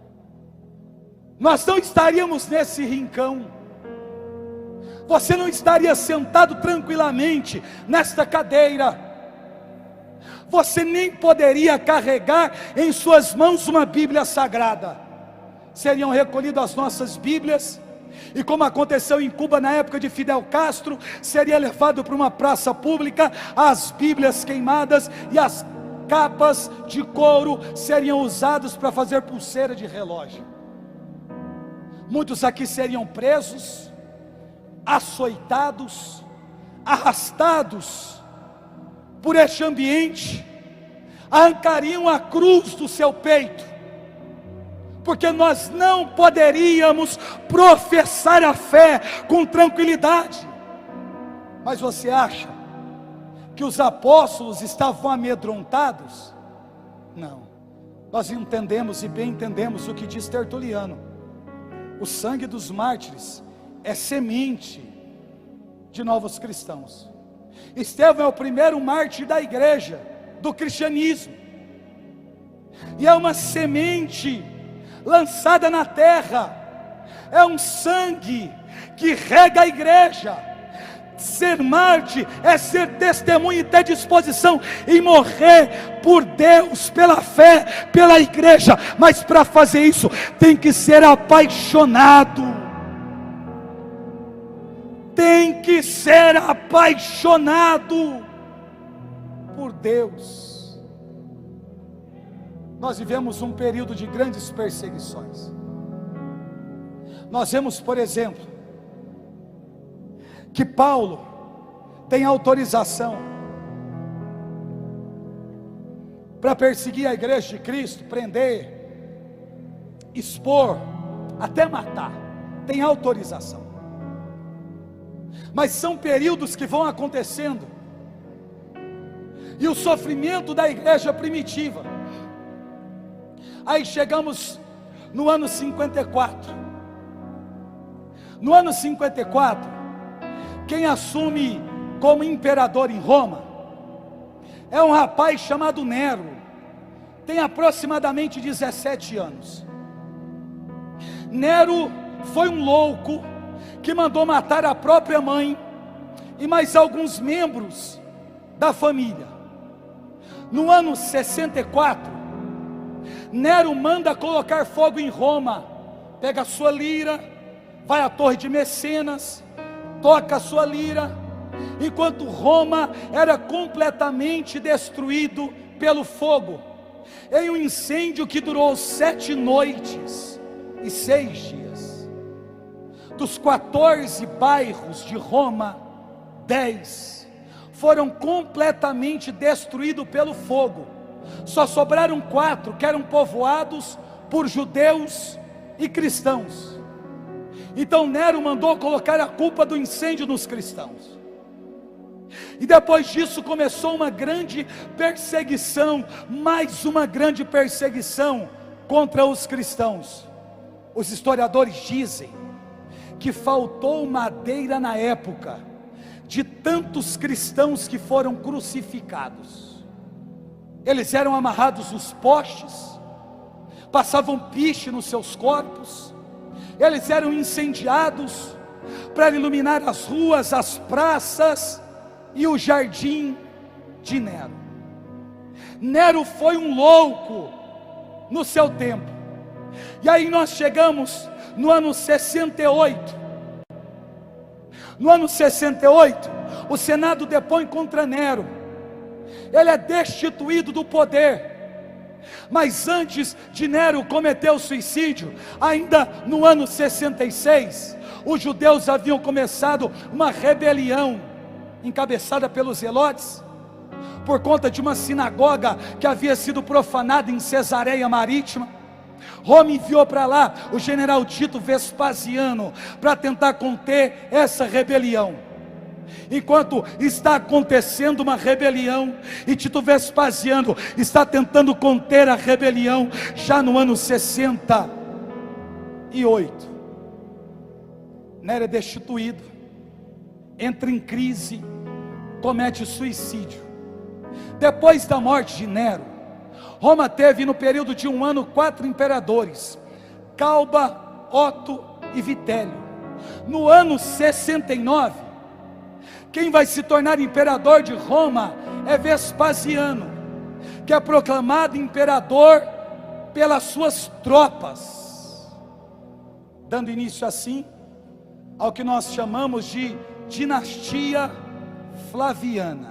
nós não estaríamos nesse rincão. Você não estaria sentado tranquilamente nesta cadeira. Você nem poderia carregar em suas mãos uma Bíblia sagrada. Seriam recolhidas as nossas Bíblias, e como aconteceu em Cuba na época de Fidel Castro, seria levado para uma praça pública, as Bíblias queimadas e as capas de couro seriam usadas para fazer pulseira de relógio. Muitos aqui seriam presos, açoitados, arrastados por este ambiente, arrancariam a cruz do seu peito, porque nós não poderíamos professar a fé com tranquilidade. Mas você acha que os apóstolos estavam amedrontados? Não. Nós entendemos e bem entendemos o que diz Tertuliano: o sangue dos mártires é semente de novos cristãos. Estevão é o primeiro mártir da igreja, do cristianismo, e é uma semente lançada na terra, é um sangue que rega a igreja. Ser mártir é ser testemunha e ter disposição em morrer por Deus, pela fé, pela igreja. Mas para fazer isso tem que ser apaixonado. Tem que ser apaixonado por Deus. Nós vivemos um período de grandes perseguições. Nós vemos, por exemplo, que Paulo tem autorização para perseguir a igreja de Cristo, prender, expor, até matar. Tem autorização. Mas são períodos que vão acontecendo, e o sofrimento da igreja primitiva. Aí chegamos no ano 54. No ano 54, quem assume como imperador em Roma é um rapaz chamado Nero. Tem aproximadamente 17 anos. Nero foi um louco que mandou matar a própria mãe e mais alguns membros da família. No ano 64, Nero manda colocar fogo em Roma. Pega a sua lira, vai à torre de Mecenas, toca a sua lira, enquanto Roma era completamente destruído pelo fogo, em um incêndio que durou 7 noites e 6 dias. Dos 14 bairros de Roma, 10 foram completamente destruídos pelo fogo. Só sobraram 4 que eram povoados por judeus e cristãos. Então Nero mandou colocar a culpa do incêndio nos cristãos. E depois disso começou uma grande perseguição, mais uma grande perseguição contra os cristãos. Os historiadores dizem que faltou madeira na época, de tantos cristãos que foram crucificados. Eles eram amarrados nos postes, passavam piche nos seus corpos, eles eram incendiados para iluminar as ruas, as praças e o jardim de Nero. Nero foi um louco no seu tempo. E aí nós chegamos no ano 68. No ano 68, o Senado depõe contra Nero. Ele é destituído do poder. Mas antes de Nero cometer o suicídio, ainda no ano 66, os judeus haviam começado uma rebelião, encabeçada pelos zelotes, por conta de uma sinagoga que havia sido profanada em Cesareia Marítima. Roma enviou para lá o general Tito Vespasiano para tentar conter essa rebelião. Enquanto está acontecendo uma rebelião e Tito Vespasiano está tentando conter a rebelião, já no ano 68, Nero é destituído, entra em crise, comete suicídio. Depois da morte de Nero, Roma teve no período de um ano 4 imperadores: Galba, Otto e Vitélio. No ano 69, quem vai se tornar imperador de Roma é Vespasiano, que é proclamado imperador pelas suas tropas, dando início assim ao que nós chamamos de dinastia Flaviana.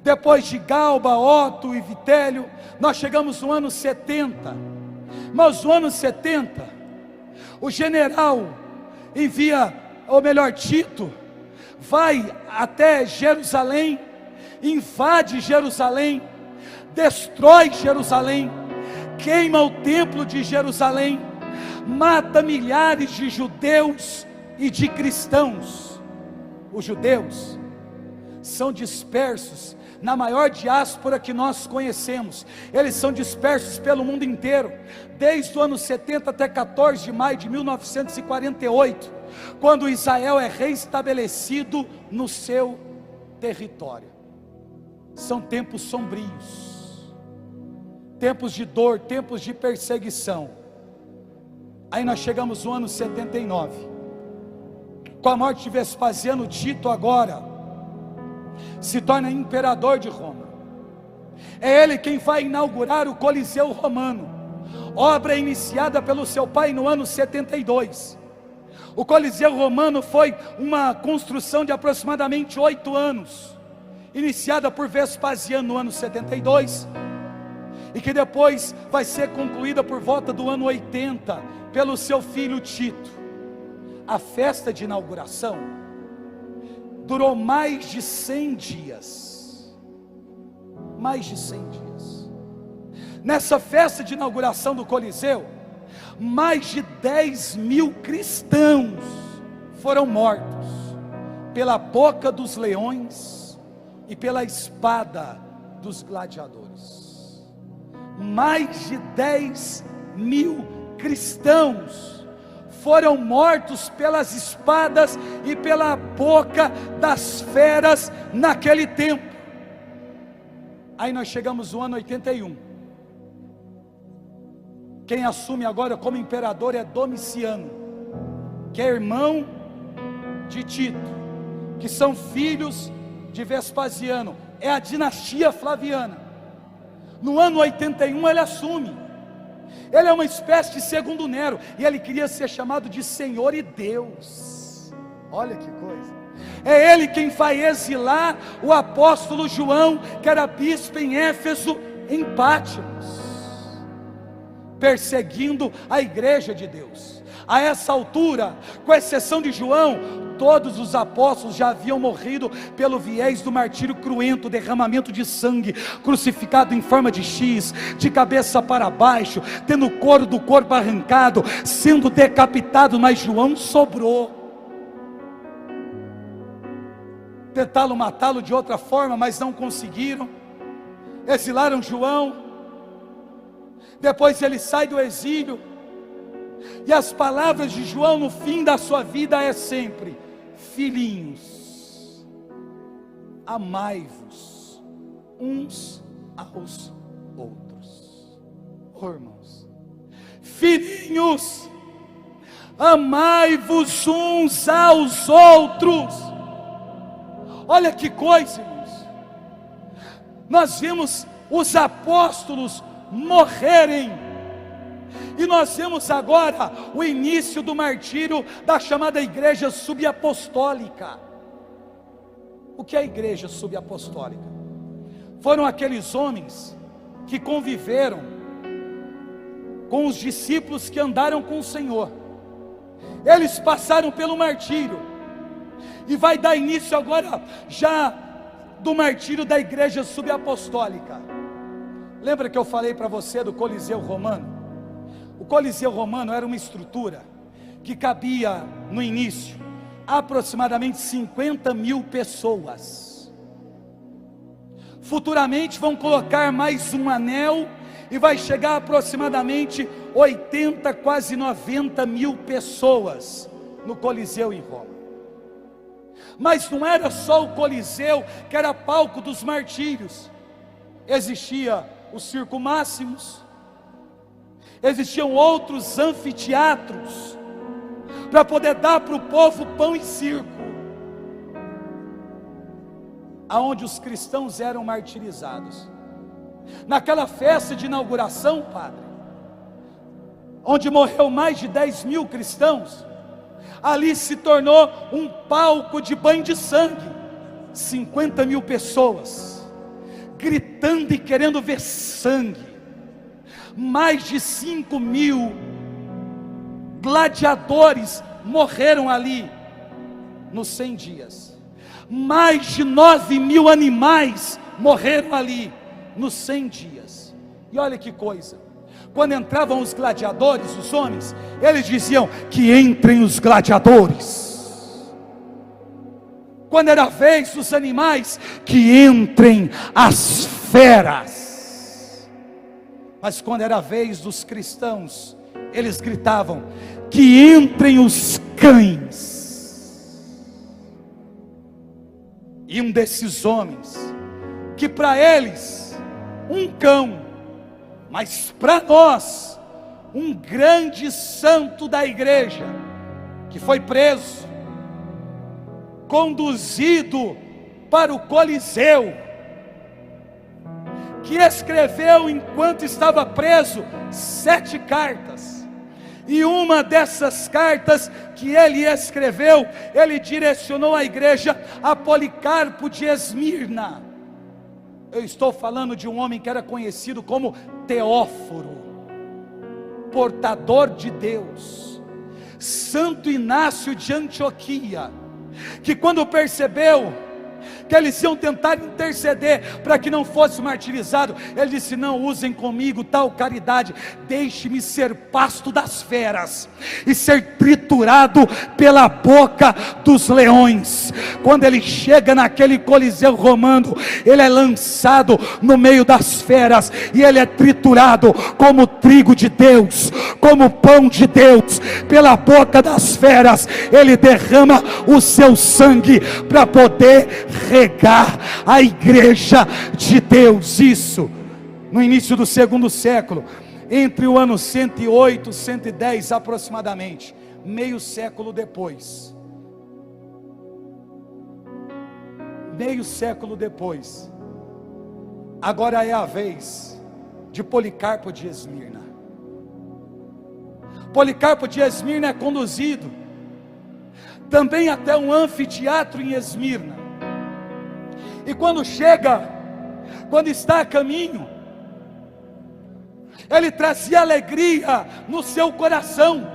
Depois de Galba, Otto e Vitélio, nós chegamos no ano 70. Mas no ano 70, o general envia, ou melhor, Tito, vai até Jerusalém, invade Jerusalém, destrói Jerusalém, queima o templo de Jerusalém, mata milhares de judeus e de cristãos. Os judeus são dispersos na maior diáspora que nós conhecemos. Eles são dispersos pelo mundo inteiro, desde o ano 70 até 14 de maio de 1948, quando Israel é reestabelecido no seu território. São tempos sombrios, tempos de dor, tempos de perseguição. Aí nós chegamos no ano 79, com a morte de Vespasiano. Tito agora se torna imperador de Roma. É ele quem vai inaugurar o Coliseu Romano, obra iniciada pelo seu pai no ano 72. O Coliseu Romano foi uma construção de aproximadamente 8 anos, iniciada por Vespasiano no ano 72, e que depois vai ser concluída por volta do ano 80, pelo seu filho Tito. A festa de inauguração durou mais de 100 dias. Mais de 100 dias. Nessa festa de inauguração do Coliseu, mais de 10.000 cristãos foram mortos pela boca dos leões e pela espada dos gladiadores. Mais de 10.000 cristãos foram mortos pelas espadas e pela boca das feras naquele tempo. Aí nós chegamos no ano 81. Quem assume agora como imperador é Domiciano, que é irmão de Tito, que são filhos de Vespasiano. É a dinastia Flaviana. No ano 81 ele assume. Ele é uma espécie de segundo Nero, e ele queria ser chamado de Senhor e Deus. Olha que coisa. É ele quem vai exilar o apóstolo João, que era bispo em Éfeso, em Patmos, perseguindo a igreja de Deus. A essa altura, com exceção de João, todos os apóstolos já haviam morrido pelo viés do martírio cruento, derramamento de sangue, crucificado em forma de X, de cabeça para baixo, tendo o couro do corpo arrancado, sendo decapitado. Mas João sobrou. Tentaram matá-lo de outra forma, mas não conseguiram. Exilaram João. Depois ele sai do exílio, e as palavras de João no fim da sua vida é sempre: filhinhos, amai-vos uns aos outros. Oh, irmãos, filhinhos, amai-vos uns aos outros. Olha que coisa, irmãos. Nós vimos os apóstolos morrerem. E nós vemos agora o início do martírio da chamada igreja subapostólica. O que é a igreja subapostólica? Foram aqueles homens que conviveram com os discípulos que andaram com o Senhor. Eles passaram pelo martírio, e vai dar início agora já do martírio da igreja subapostólica. Lembra que eu falei para você do Coliseu Romano? O Coliseu Romano era uma estrutura que cabia no início aproximadamente 50 mil pessoas. Futuramente vão colocar mais um anel e vai chegar a aproximadamente 80, quase 90 mil pessoas no Coliseu em Roma. Mas não era só o Coliseu que era palco dos martírios. Existia o Circo Máximos, existiam outros anfiteatros para poder dar para o povo pão e circo, aonde os cristãos eram martirizados. Naquela festa de inauguração, padre, onde morreu mais de 10 mil cristãos, ali se tornou um palco de banho de sangue. 50 mil pessoas gritando e querendo ver sangue. Mais de 5 mil gladiadores morreram ali nos 100 dias. Mais de 9 mil animais morreram ali nos 100 dias. E olha que coisa, quando entravam os gladiadores, os homens, eles diziam que entrem os gladiadores. Quando era a vez dos animais, que entrem as feras. Mas quando era a vez dos cristãos, eles gritavam que entrem os cães. E um desses homens, que para eles um cão, mas para nós um grande santo da igreja, que foi preso, conduzido para o Coliseu, que escreveu enquanto estava preso 7 cartas, e uma dessas cartas que ele escreveu, ele direcionou à igreja a Policarpo de Esmirna. Eu estou falando de um homem que era conhecido como Teóforo, portador de Deus. Santo Inácio de Antioquia, que quando percebeu que eles iam tentar interceder para que não fosse martirizado, ele disse: não usem comigo tal caridade, deixe-me ser pasto das feras e ser triturado pela boca dos leões. Quando ele chega naquele Coliseu Romano, ele é lançado no meio das feras, e ele é triturado como trigo de Deus, como pão de Deus. Pela boca das feras ele derrama o seu sangue para poder regar a igreja de Deus. Isso no início do segundo século, entre o ano 108 e 110 aproximadamente, meio século depois. Agora é a vez de Policarpo de Esmirna. Policarpo de Esmirna é conduzido também até um anfiteatro em Esmirna. E quando está a caminho, ele trazia alegria no seu coração.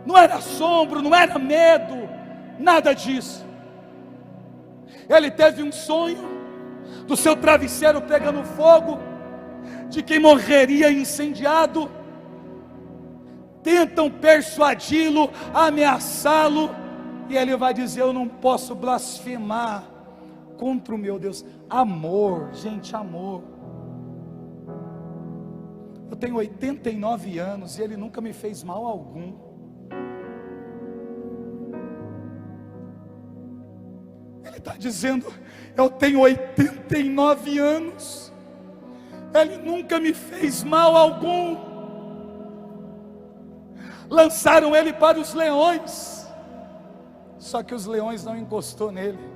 Não era assombro, não era medo, nada disso. Ele teve um sonho do seu travesseiro pegando fogo, de quem morreria incendiado. Tentam persuadi-lo, ameaçá-lo, e ele vai dizer: eu não posso blasfemar contra o meu Deus. Amor, gente, amor. Eu tenho 89 anos e ele nunca me fez mal algum. Ele está dizendo: eu tenho 89 anos, ele nunca me fez mal algum. Lançaram ele para os leões, só que os leões não encostou nele.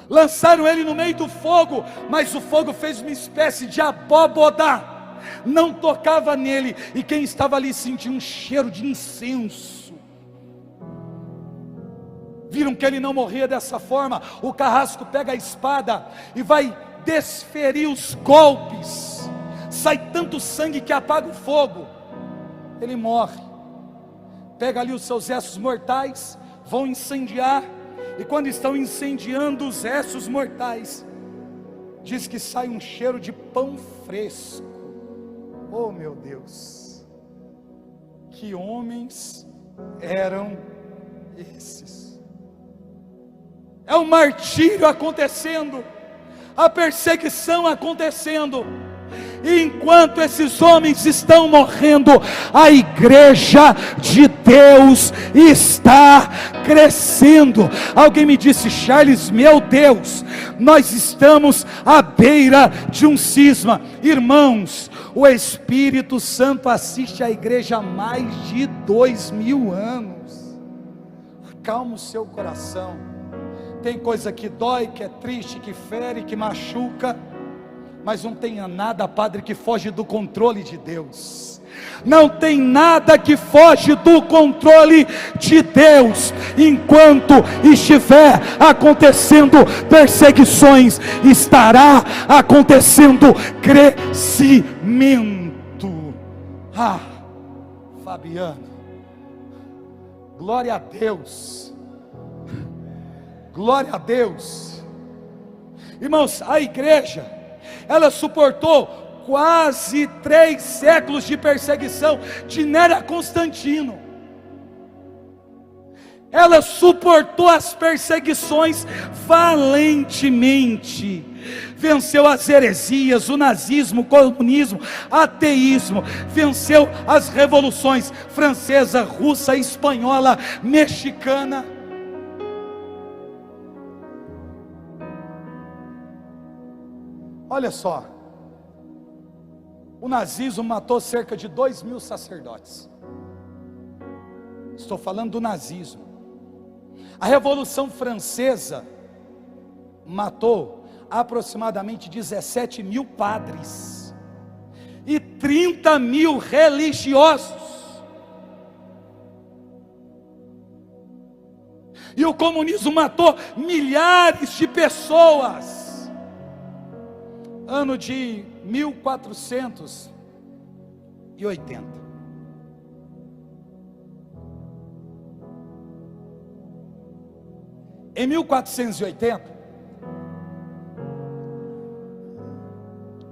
lançaram ele no meio do fogo, mas o fogo fez uma espécie de abóboda, não tocava nele, e quem estava ali sentia um cheiro de incenso. Viram que ele não morria dessa forma. O carrasco pega a espada e vai desferir os golpes, sai tanto sangue que apaga o fogo, ele morre. Pega ali os seus restos mortais, vão incendiar, e quando estão incendiando os restos mortais, diz que sai um cheiro de pão fresco. Oh meu Deus, que homens eram esses? É um martírio acontecendo, a perseguição acontecendo, e enquanto esses homens estão morrendo, a igreja de Deus está crescendo. Alguém me disse: Charles, meu Deus, nós estamos à beira de um cisma. Irmãos, o Espírito Santo assiste a igreja há mais de 2000 anos. Acalma o seu coração. Tem coisa que dói, que é triste, que fere, que machuca, mas não tenha nada, Padre, que foge do controle de Deus. Não tem nada que foge do controle de Deus. Enquanto estiver acontecendo perseguições, estará acontecendo crescimento. Ah, Fabiano, glória a Deus, glória a Deus. Irmãos, a igreja, ela suportou quase 3 séculos de perseguição de Nero a Constantino. Ela suportou as perseguições valentemente, venceu as heresias, o nazismo, o comunismo, ateísmo, venceu as revoluções francesa, russa, espanhola, mexicana. Olha só, o nazismo matou cerca de 2.000 sacerdotes. Estou falando do nazismo. A Revolução Francesa matou aproximadamente 17.000 padres e 30.000 religiosos. E o comunismo matou milhares de pessoas. Ano de 1480. Em 1480,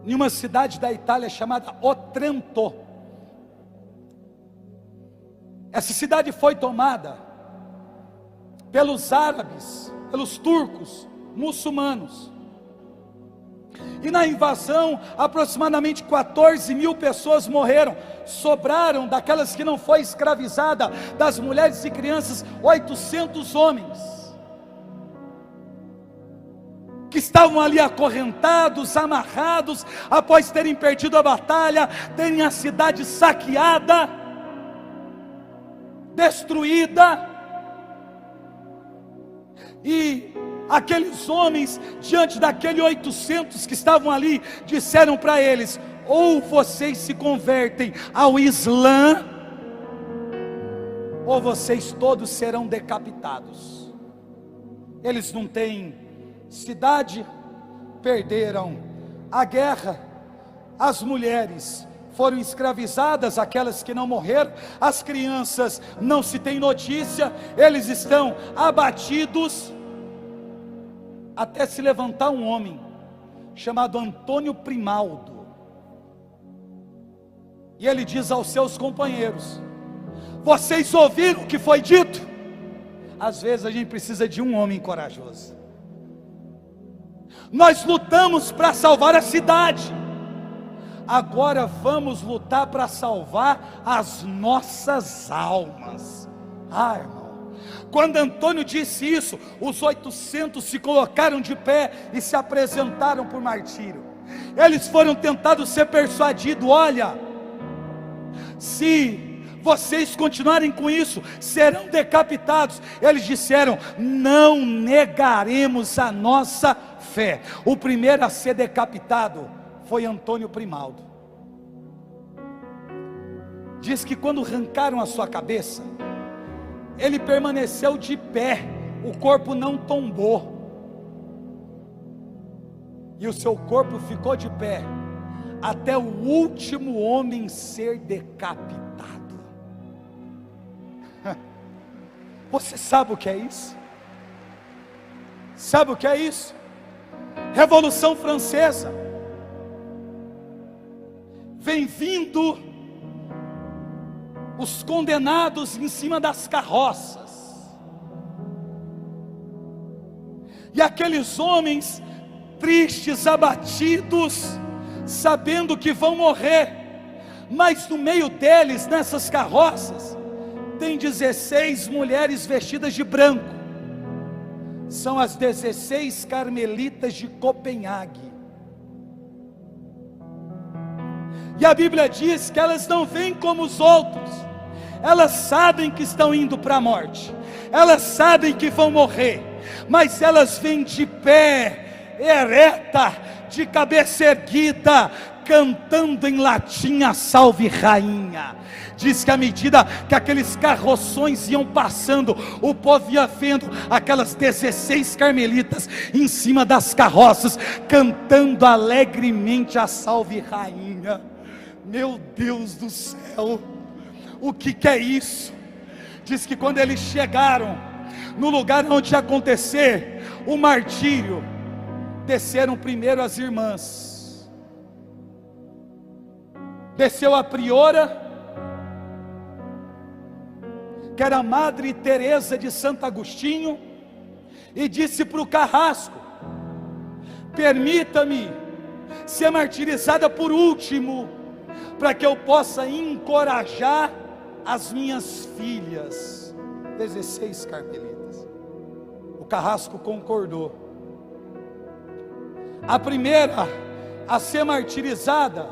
em uma cidade da Itália chamada Otranto, essa cidade foi tomada pelos árabes, pelos turcos, muçulmanos. E na invasão, aproximadamente 14.000 pessoas morreram. Sobraram, daquelas que não foi escravizada, das mulheres e crianças, 800 homens, que estavam ali acorrentados, amarrados, após terem perdido a batalha, terem a cidade saqueada, destruída. E aqueles homens, diante daqueles 800 que estavam ali, disseram para eles: ou vocês se convertem ao Islã, ou vocês todos serão decapitados. Eles não têm cidade, perderam a guerra, as mulheres foram escravizadas, aquelas que não morreram, as crianças não se tem notícia, eles estão abatidos. Até se levantar um homem chamado Antônio Primaldo, e ele diz aos seus companheiros: vocês ouviram o que foi dito? Às vezes a gente precisa de um homem corajoso. Nós lutamos para salvar a cidade, agora vamos lutar para salvar as nossas almas. Irmão, quando Antônio disse isso, os 800 se colocaram de pé e se apresentaram por martírio. Eles foram tentados ser persuadidos: olha, se vocês continuarem com isso, serão decapitados. Eles disseram: não negaremos a nossa fé. O primeiro a ser decapitado foi Antônio Primaldo. Diz que quando arrancaram a sua cabeça, ele permaneceu de pé, o corpo não tombou, e o seu corpo ficou de pé até o último homem ser decapitado. Você sabe o que é isso? Sabe o que é isso? Revolução Francesa. Vem vindo os condenados em cima das carroças, e aqueles homens tristes, abatidos, sabendo que vão morrer, mas no meio deles, nessas carroças, tem 16 mulheres vestidas de branco. São as 16 carmelitas de Copenhague. E a Bíblia diz que elas não vêm como os outros. Elas sabem que estão indo para a morte, elas sabem que vão morrer, mas elas vêm de pé, ereta, de cabeça erguida, cantando em latim a Salve Rainha. Diz que à medida que aqueles carroções iam passando, o povo ia vendo aquelas 16 carmelitas em cima das carroças, cantando alegremente a Salve Rainha. Meu Deus do céu, o que é isso? Diz que quando eles chegaram no lugar onde ia acontecer o martírio, desceram primeiro as irmãs. Desceu a priora, que era a Madre Teresa de Santo Agostinho, e disse para o carrasco: permita-me ser martirizada por último, para que eu possa encorajar as minhas filhas. 16 carmelitas. O carrasco concordou. A primeira a ser martirizada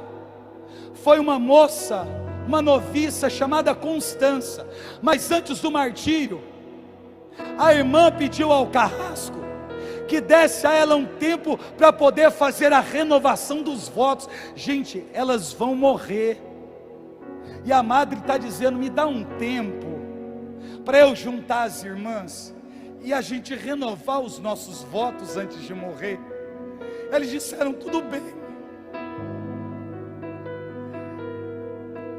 foi uma moça, uma noviça chamada Constança. Mas antes do martírio, a irmã pediu ao carrasco que desse a ela um tempo para poder fazer a renovação dos votos. Gente, elas vão morrer, e a madre está dizendo: me dá um tempo para eu juntar as irmãs e a gente renovar os nossos votos antes de morrer. Eles disseram: tudo bem.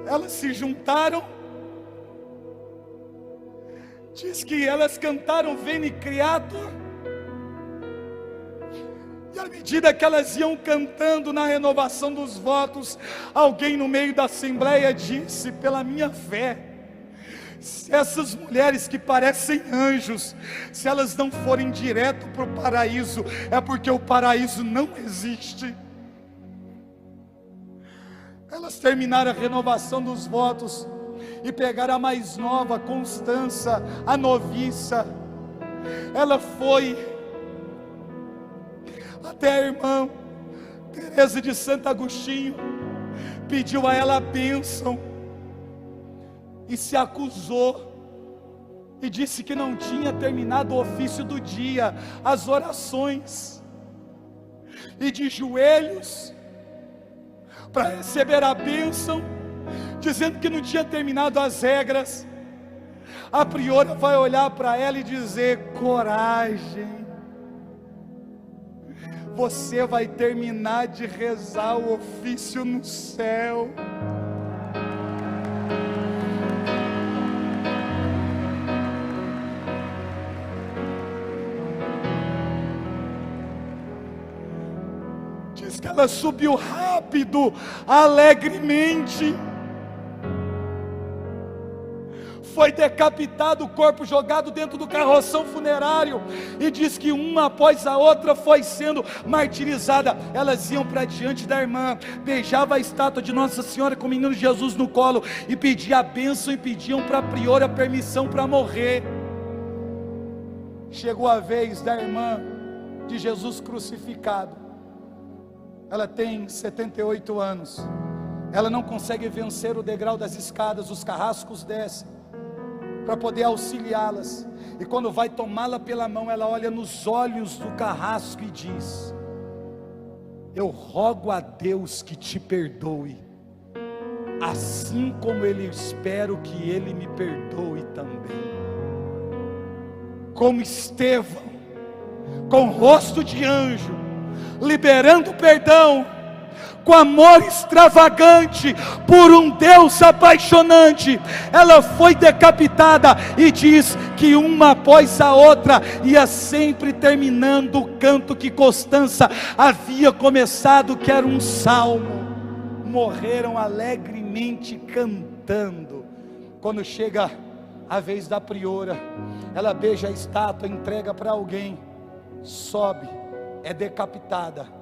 Elas se juntaram. Diz que elas cantaram Veni Creator, e à medida que elas iam cantando na renovação dos votos, alguém no meio da assembleia disse: pela minha fé, se essas mulheres que parecem anjos, se elas não forem direto para o paraíso, é porque o paraíso não existe. Elas terminaram a renovação dos votos e pegaram a mais nova, Constança, a noviça. Ela foi até a irmã Teresa de Santo Agostinho, pediu a ela a bênção e se acusou, e disse que não tinha terminado o ofício do dia, as orações, e de joelhos para receber a bênção, dizendo que não tinha terminado as regras. A priora vai olhar para ela e dizer: coragem, você vai terminar de rezar o ofício no céu. Diz que ela subiu rápido, alegremente. Foi decapitado, o corpo jogado dentro do carroção funerário, e diz que uma após a outra foi sendo martirizada. Elas iam para diante da irmã, beijavam a estátua de Nossa Senhora com o menino Jesus no colo, e pediam a bênção, e pediam para a priora permissão para morrer. Chegou a vez da irmã de Jesus crucificado. Ela tem 78 anos, ela não consegue vencer o degrau das escadas, os carrascos descem, para poder auxiliá-las, e quando vai tomá-la pela mão, ela olha nos olhos do carrasco e diz: eu rogo a Deus que te perdoe, assim como eu espero que Ele me perdoe também. Como Estevão, com rosto de anjo, liberando perdão, com amor extravagante, por um Deus apaixonante, ela foi decapitada, e diz que uma após a outra, ia sempre terminando o canto que Constança havia começado, que era um salmo. Morreram alegremente cantando. Quando chega a vez da priora, ela beija a estátua, entrega para alguém, sobe, é decapitada.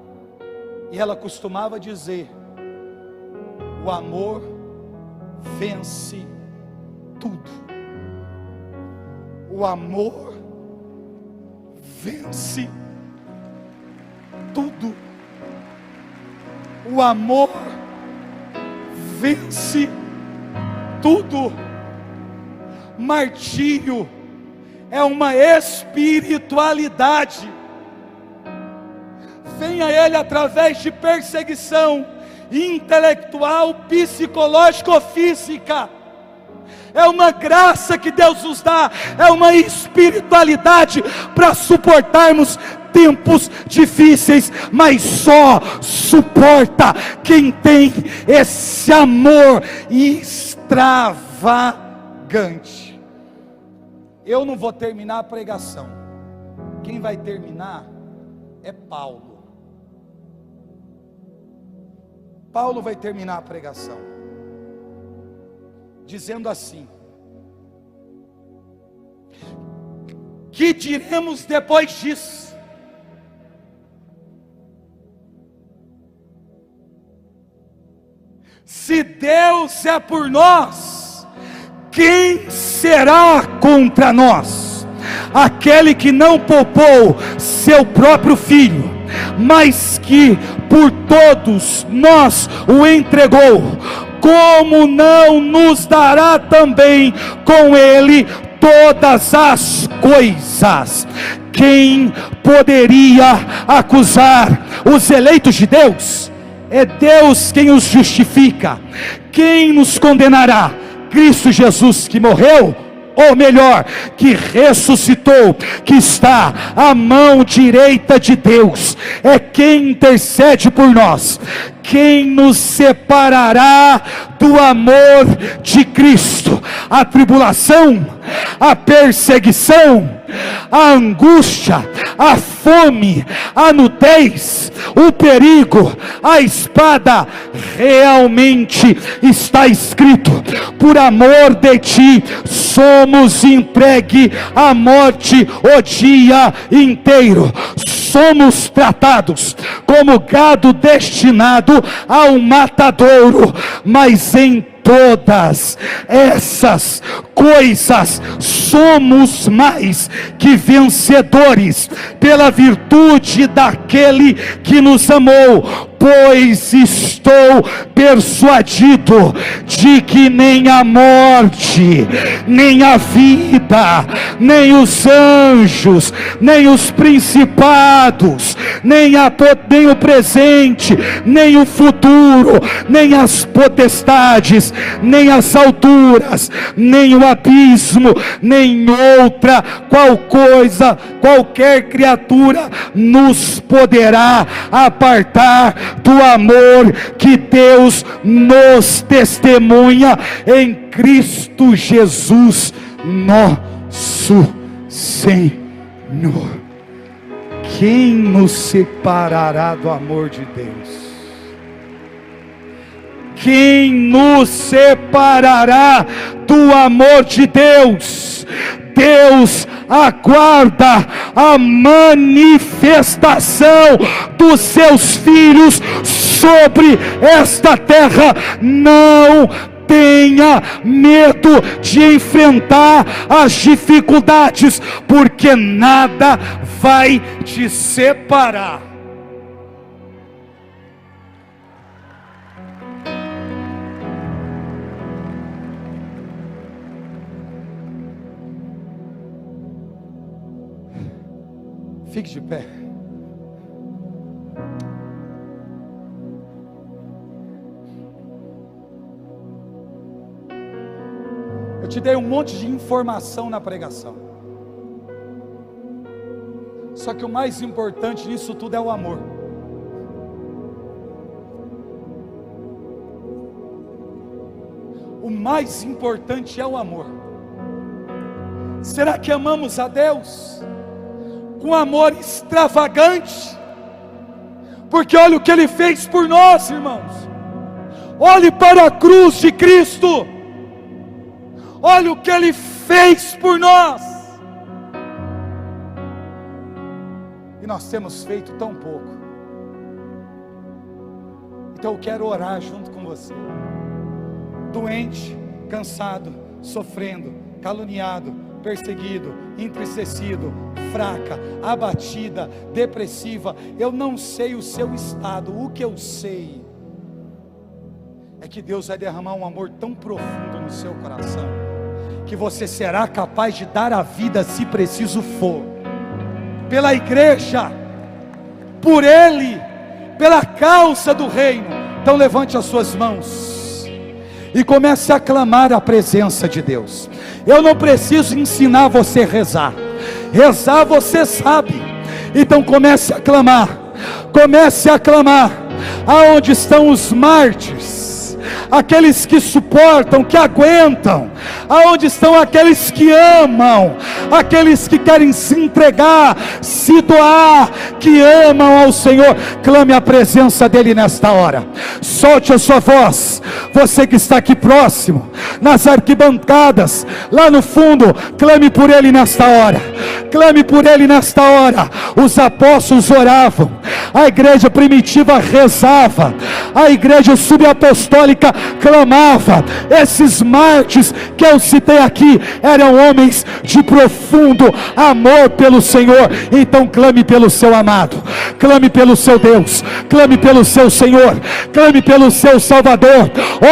E ela costumava dizer: o amor vence tudo. O amor vence tudo. O amor vence tudo. Martírio é uma espiritualidade. Venha ele através de perseguição intelectual, psicológica ou física. É uma graça que Deus nos dá, é uma espiritualidade para suportarmos tempos difíceis, mas só suporta quem tem esse amor extravagante. Eu não vou terminar a pregação, quem vai terminar é Paulo. Paulo vai terminar a pregação dizendo assim: que diremos depois disso? Se Deus é por nós, quem será contra nós? Aquele que não poupou seu próprio filho, mas que por todos nós o entregou, como não nos dará também com ele todas as coisas? Quem poderia acusar os eleitos de Deus? É Deus quem os justifica. Quem nos condenará? Cristo Jesus, que morreu, ou melhor, que ressuscitou, que está à mão direita de Deus, é quem intercede por nós. Quem nos separará do amor de Cristo? A tribulação, a perseguição, a angústia, a fome, a nudez, o perigo, a espada. Realmente está escrito: por amor de ti somos entregue à morte o dia inteiro. Somos tratados como gado destinado ao matadouro, mas em todas essas coisas somos mais que vencedores pela virtude daquele que nos amou. Pois estou persuadido de que nem a morte, nem a vida, nem os anjos, nem os principados, nem o presente, nem o futuro, nem as potestades, nem as alturas, nem o abismo, nem outra qualquer criatura nos poderá apartar do amor que Deus nos testemunha em Cristo Jesus nosso Senhor. Quem nos separará do amor de Deus? Quem nos separará do amor de Deus? Deus aguarda a manifestação dos seus filhos sobre esta terra. Não tenha medo de enfrentar as dificuldades, porque nada vai te separar. Fique de pé. Eu te dei um monte de informação na pregação. Só que o mais importante nisso tudo é o amor. O mais importante é o amor. Será que amamos a Deus com amor extravagante? Porque olha o que Ele fez por nós, irmãos. Olhe para a cruz de Cristo. Olha o que Ele fez por nós. E nós temos feito tão pouco. Então eu quero orar junto com você. Doente, cansado, sofrendo, caluniado, perseguido, entristecido, fraca, abatida, depressiva. Eu não sei o seu estado. O que eu sei é que Deus vai derramar um amor tão profundo no seu coração, que você será capaz de dar a vida, se preciso for, pela igreja, por Ele, pela causa do reino. Então levante as suas mãos e comece a clamar a presença de Deus. Eu não preciso ensinar você a rezar. Rezar você sabe. Então comece a clamar. Comece a clamar. Aonde estão os mártires? Aqueles que suportam, que aguentam. Aonde estão aqueles que amam? Aqueles que querem se entregar, se doar, que amam ao Senhor. Clame a presença dEle nesta hora. Solte a sua voz. Você que está aqui próximo, nas arquibancadas, lá no fundo, clame por Ele nesta hora. Clame por Ele nesta hora. Os apóstolos oravam, a igreja primitiva rezava, a igreja subapostólica clamava. Esses mártires que eu citei aqui eram homens de profundo amor pelo Senhor. Então clame pelo seu amado, clame pelo seu Deus, clame pelo seu Senhor, clame pelo seu Salvador.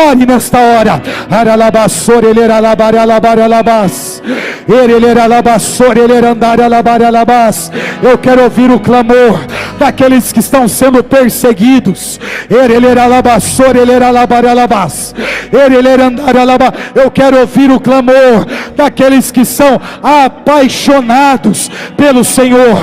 Ore nesta hora. Eu quero ouvir o clamor daqueles que estão sendo perseguidos. Eu quero ouvir o clamor daqueles que são apaixonados pelo Senhor.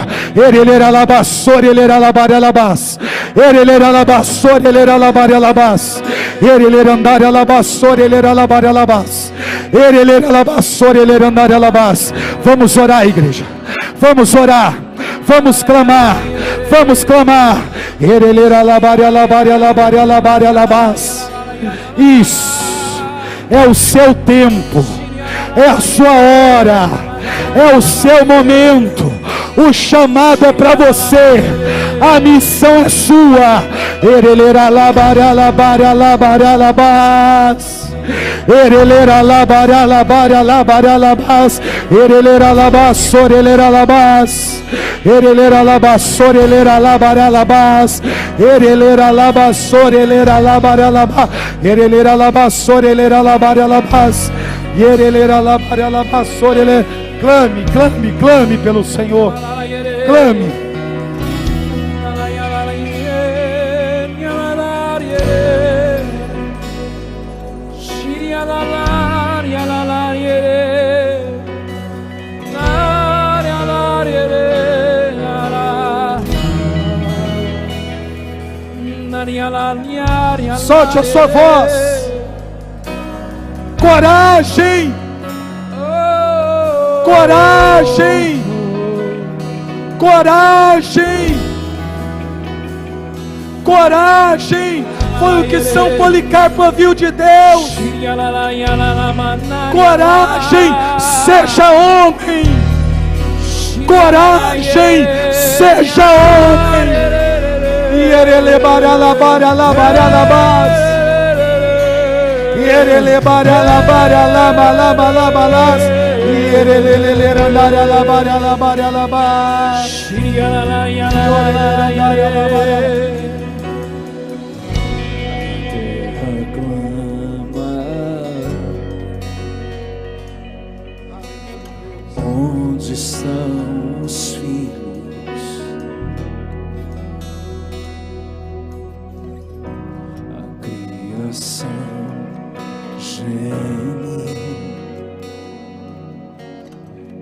Vamos orar, igreja. Vamos orar. Vamos clamar. Vamos clamar. Isso é o seu tempo, é a sua hora, é o seu momento. O chamado é para você, a missão é sua. Clame, clame, clame pelo Senhor. Clame. Solte a sua voz. Coragem. Coragem. Coragem. Coragem. Foi o que São Policarpo ouviu de Deus. Coragem. Seja homem. Coragem. Seja homem. Onde estão os filhos coração geme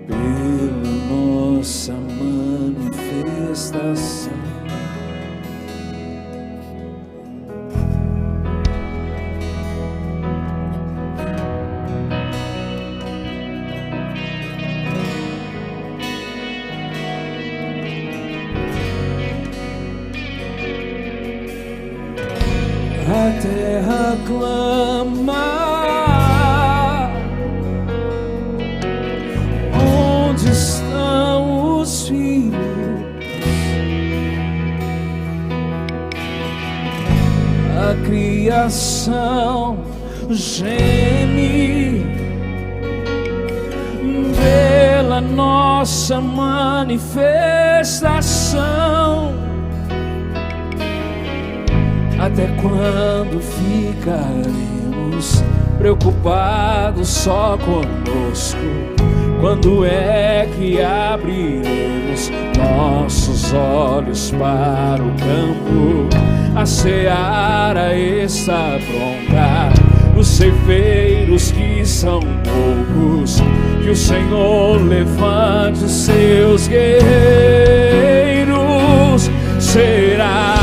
pela nossa manifestação. A terra clama, onde estão os filhos? A criação geme pela nossa manifestação. Até quando ficaremos preocupados só conosco? Quando é que abriremos nossos olhos para o campo? A seara está pronta, os ceifeiros que são poucos. Que o Senhor levante os seus guerreiros. Será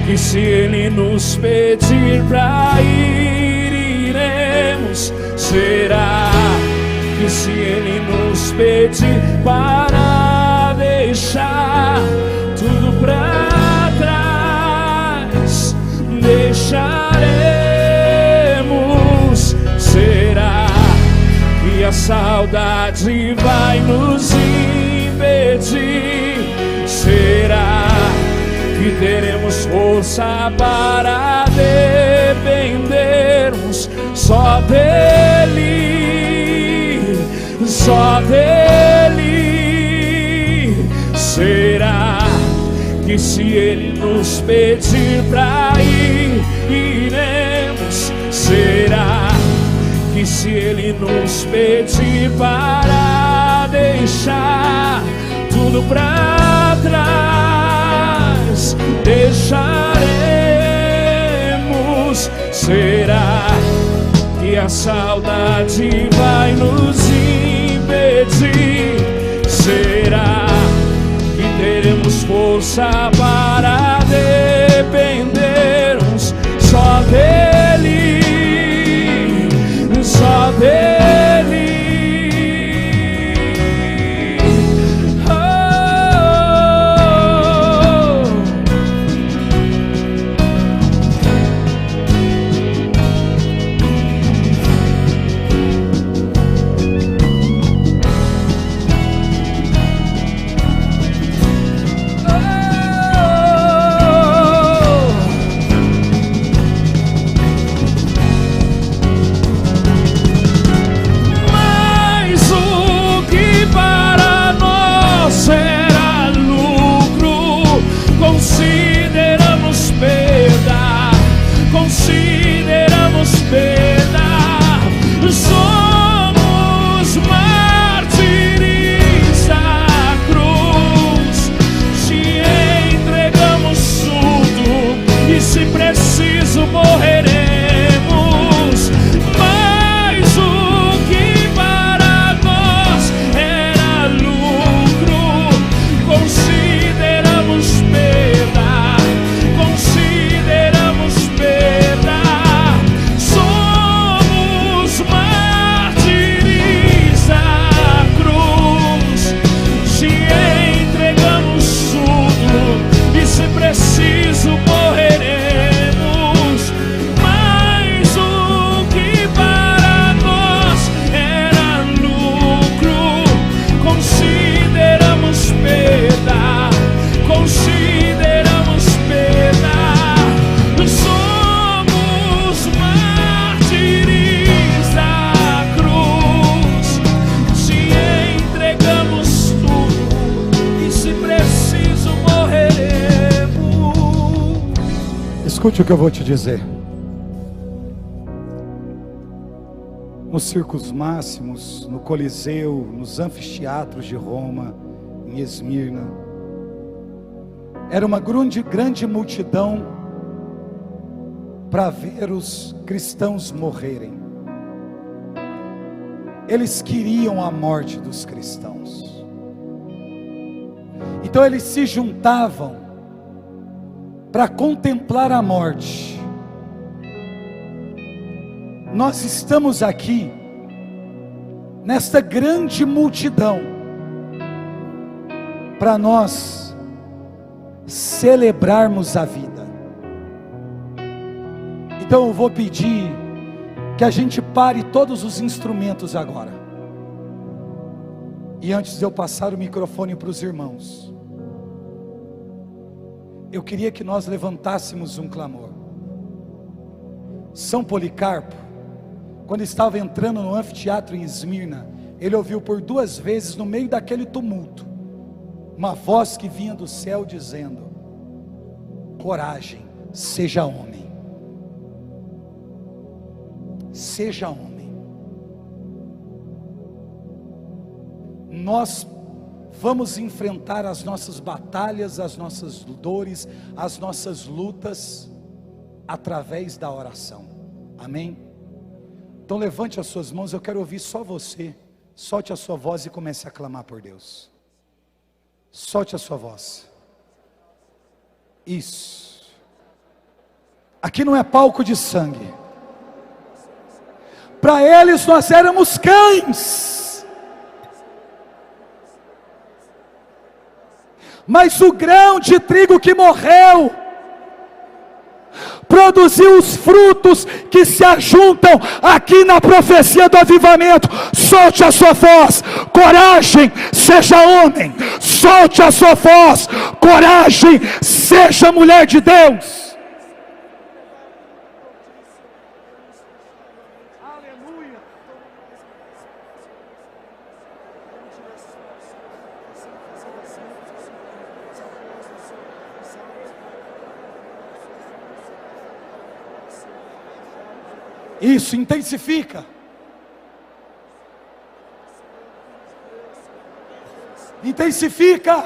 que se Ele nos pedir para ir, iremos? Será que se Ele nos pedir para deixar tudo para trás, deixaremos? Será que a saudade vai nos impedir? Será que teremos força para dependermos só dEle, só dEle? Será que se Ele nos pedir para ir, iremos? Será que se Ele nos pedir para deixar tudo para trás, deixaremos? Será que a saudade vai nos impedir? Será que teremos força para dependermos só dEle, só dEle? Consideramos perda, somos mártires da cruz, te entregamos tudo e se preciso morreremos. Mas o que para nós era lucro, consideramos perda, consideramos perda. Somos mártires da cruz, te entregamos tudo e se preciso morreremos. Mas o que para nós era lucro, consideramos perda, consideramos perda. Somos mártires da cruz, te entregamos tudo e se preciso morreremos. Escute o que eu vou te dizer. Nos circos máximos, no Coliseu, nos anfiteatros de Roma, em Esmirna, era uma grande multidão para ver os cristãos morrerem. Eles queriam a morte dos cristãos. Então eles se juntavam para contemplar a morte. Nós estamos aqui, nesta grande multidão, para nós celebrarmos a vida. Então eu vou pedir que a gente pare todos os instrumentos agora. E antes de eu passar o microfone para os irmãos, eu queria que nós levantássemos um clamor. São Policarpo, quando estava entrando no anfiteatro em Esmirna, ele ouviu por 2 vezes, no meio daquele tumulto, uma voz que vinha do céu dizendo: coragem, seja homem. Seja homem. Nós vamos enfrentar as nossas batalhas, as nossas dores, as nossas lutas, através da oração. Amém? Então levante as suas mãos, eu quero ouvir só você. Solte a sua voz e comece a clamar por Deus. Solte a sua voz. Isso. Aqui não é palco de sangue. Para eles nós éramos cães. Mas o grão de trigo que morreu produziu os frutos que se ajuntam aqui na profecia do avivamento. Solte a sua voz, coragem, seja homem. Solte a sua voz, coragem, seja mulher de Deus. Isso, intensifica. Intensifica.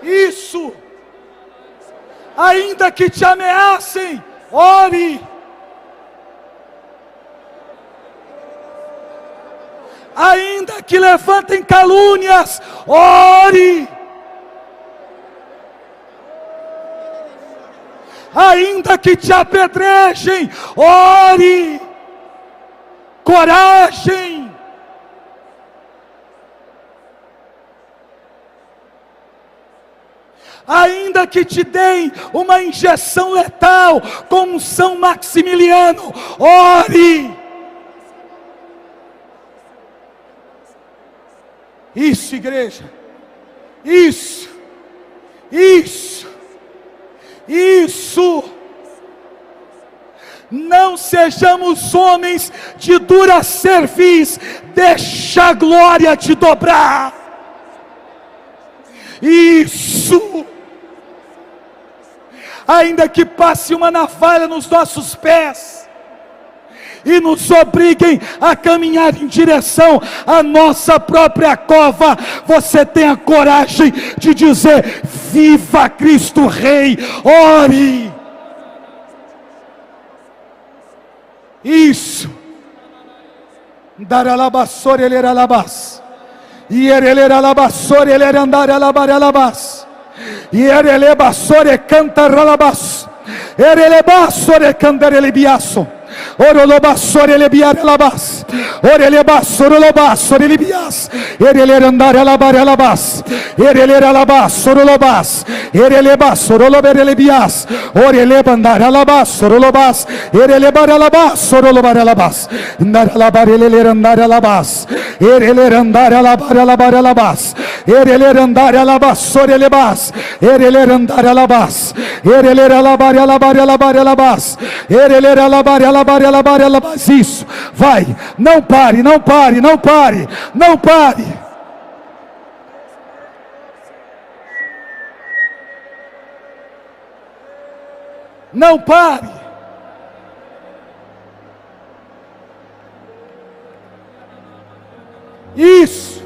Isso. Ainda que te ameacem, ore. Ainda que levantem calúnias, ore. Ainda que te apedrejem, ore. Coragem. Ainda que te deem uma injeção letal como São Maximiliano, ore. Isso, igreja. Isso. Isso. Isso. Não sejamos homens de dura cerviz, deixa a glória te dobrar. Isso. Ainda que passe uma navalha nos nossos pés e nos obriguem a caminhar em direção à nossa própria cova, você tem a coragem de dizer: viva Cristo Rei, ore. Isso. Daralabassor ele era labas. E ele era labassor ele era andar alabaralabas. E ele bassor e canta ralabas. Ele bassor e cantar ele biaço. Orolobassor ele biaralabas. Orelebassor olobassor ele bias. Ele andar alabaralabas. Ele alabas orolobas. Ele bassor olober ele bias. Orele andar alabas orolobas. Ele baralabas orolobaralabas. Andar alabar ele andar alabas. Ele andar alabaralabas. Ele andar alabassor ele bas. Ele andar alabas. Ele alabaralabas. Ele alabaralabas. Isso, vai, não pare, não pare, não pare, não pare. Não pare. Isso.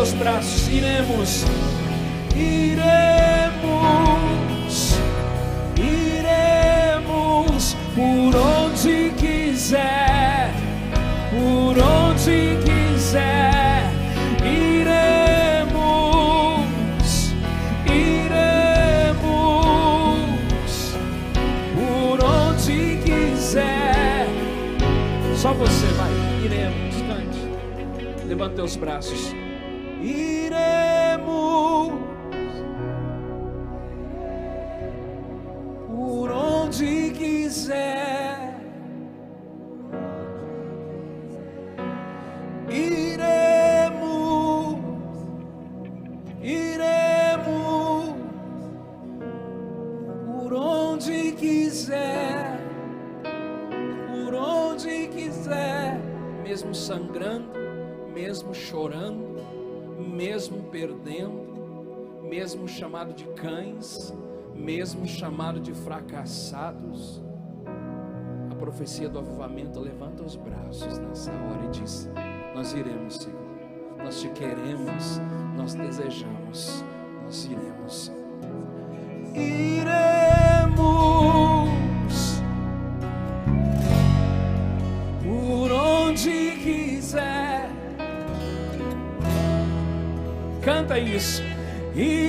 teus braços. Iremos, por onde quiser, por onde quiser. Por onde quiser. Só você vai. Iremos, cante. Levanta teus braços. Iremos por onde quiser. Iremos por onde quiser, por onde quiser, mesmo sangrando, mesmo chorando, mesmo perdendo, mesmo chamado de cães, mesmo chamado de fracassados. A profecia do avivamento levanta os braços nessa hora e diz: nós iremos, Senhor, nós te queremos, nós desejamos, nós iremos. Iremos por onde quiser. Canta isso. Iremos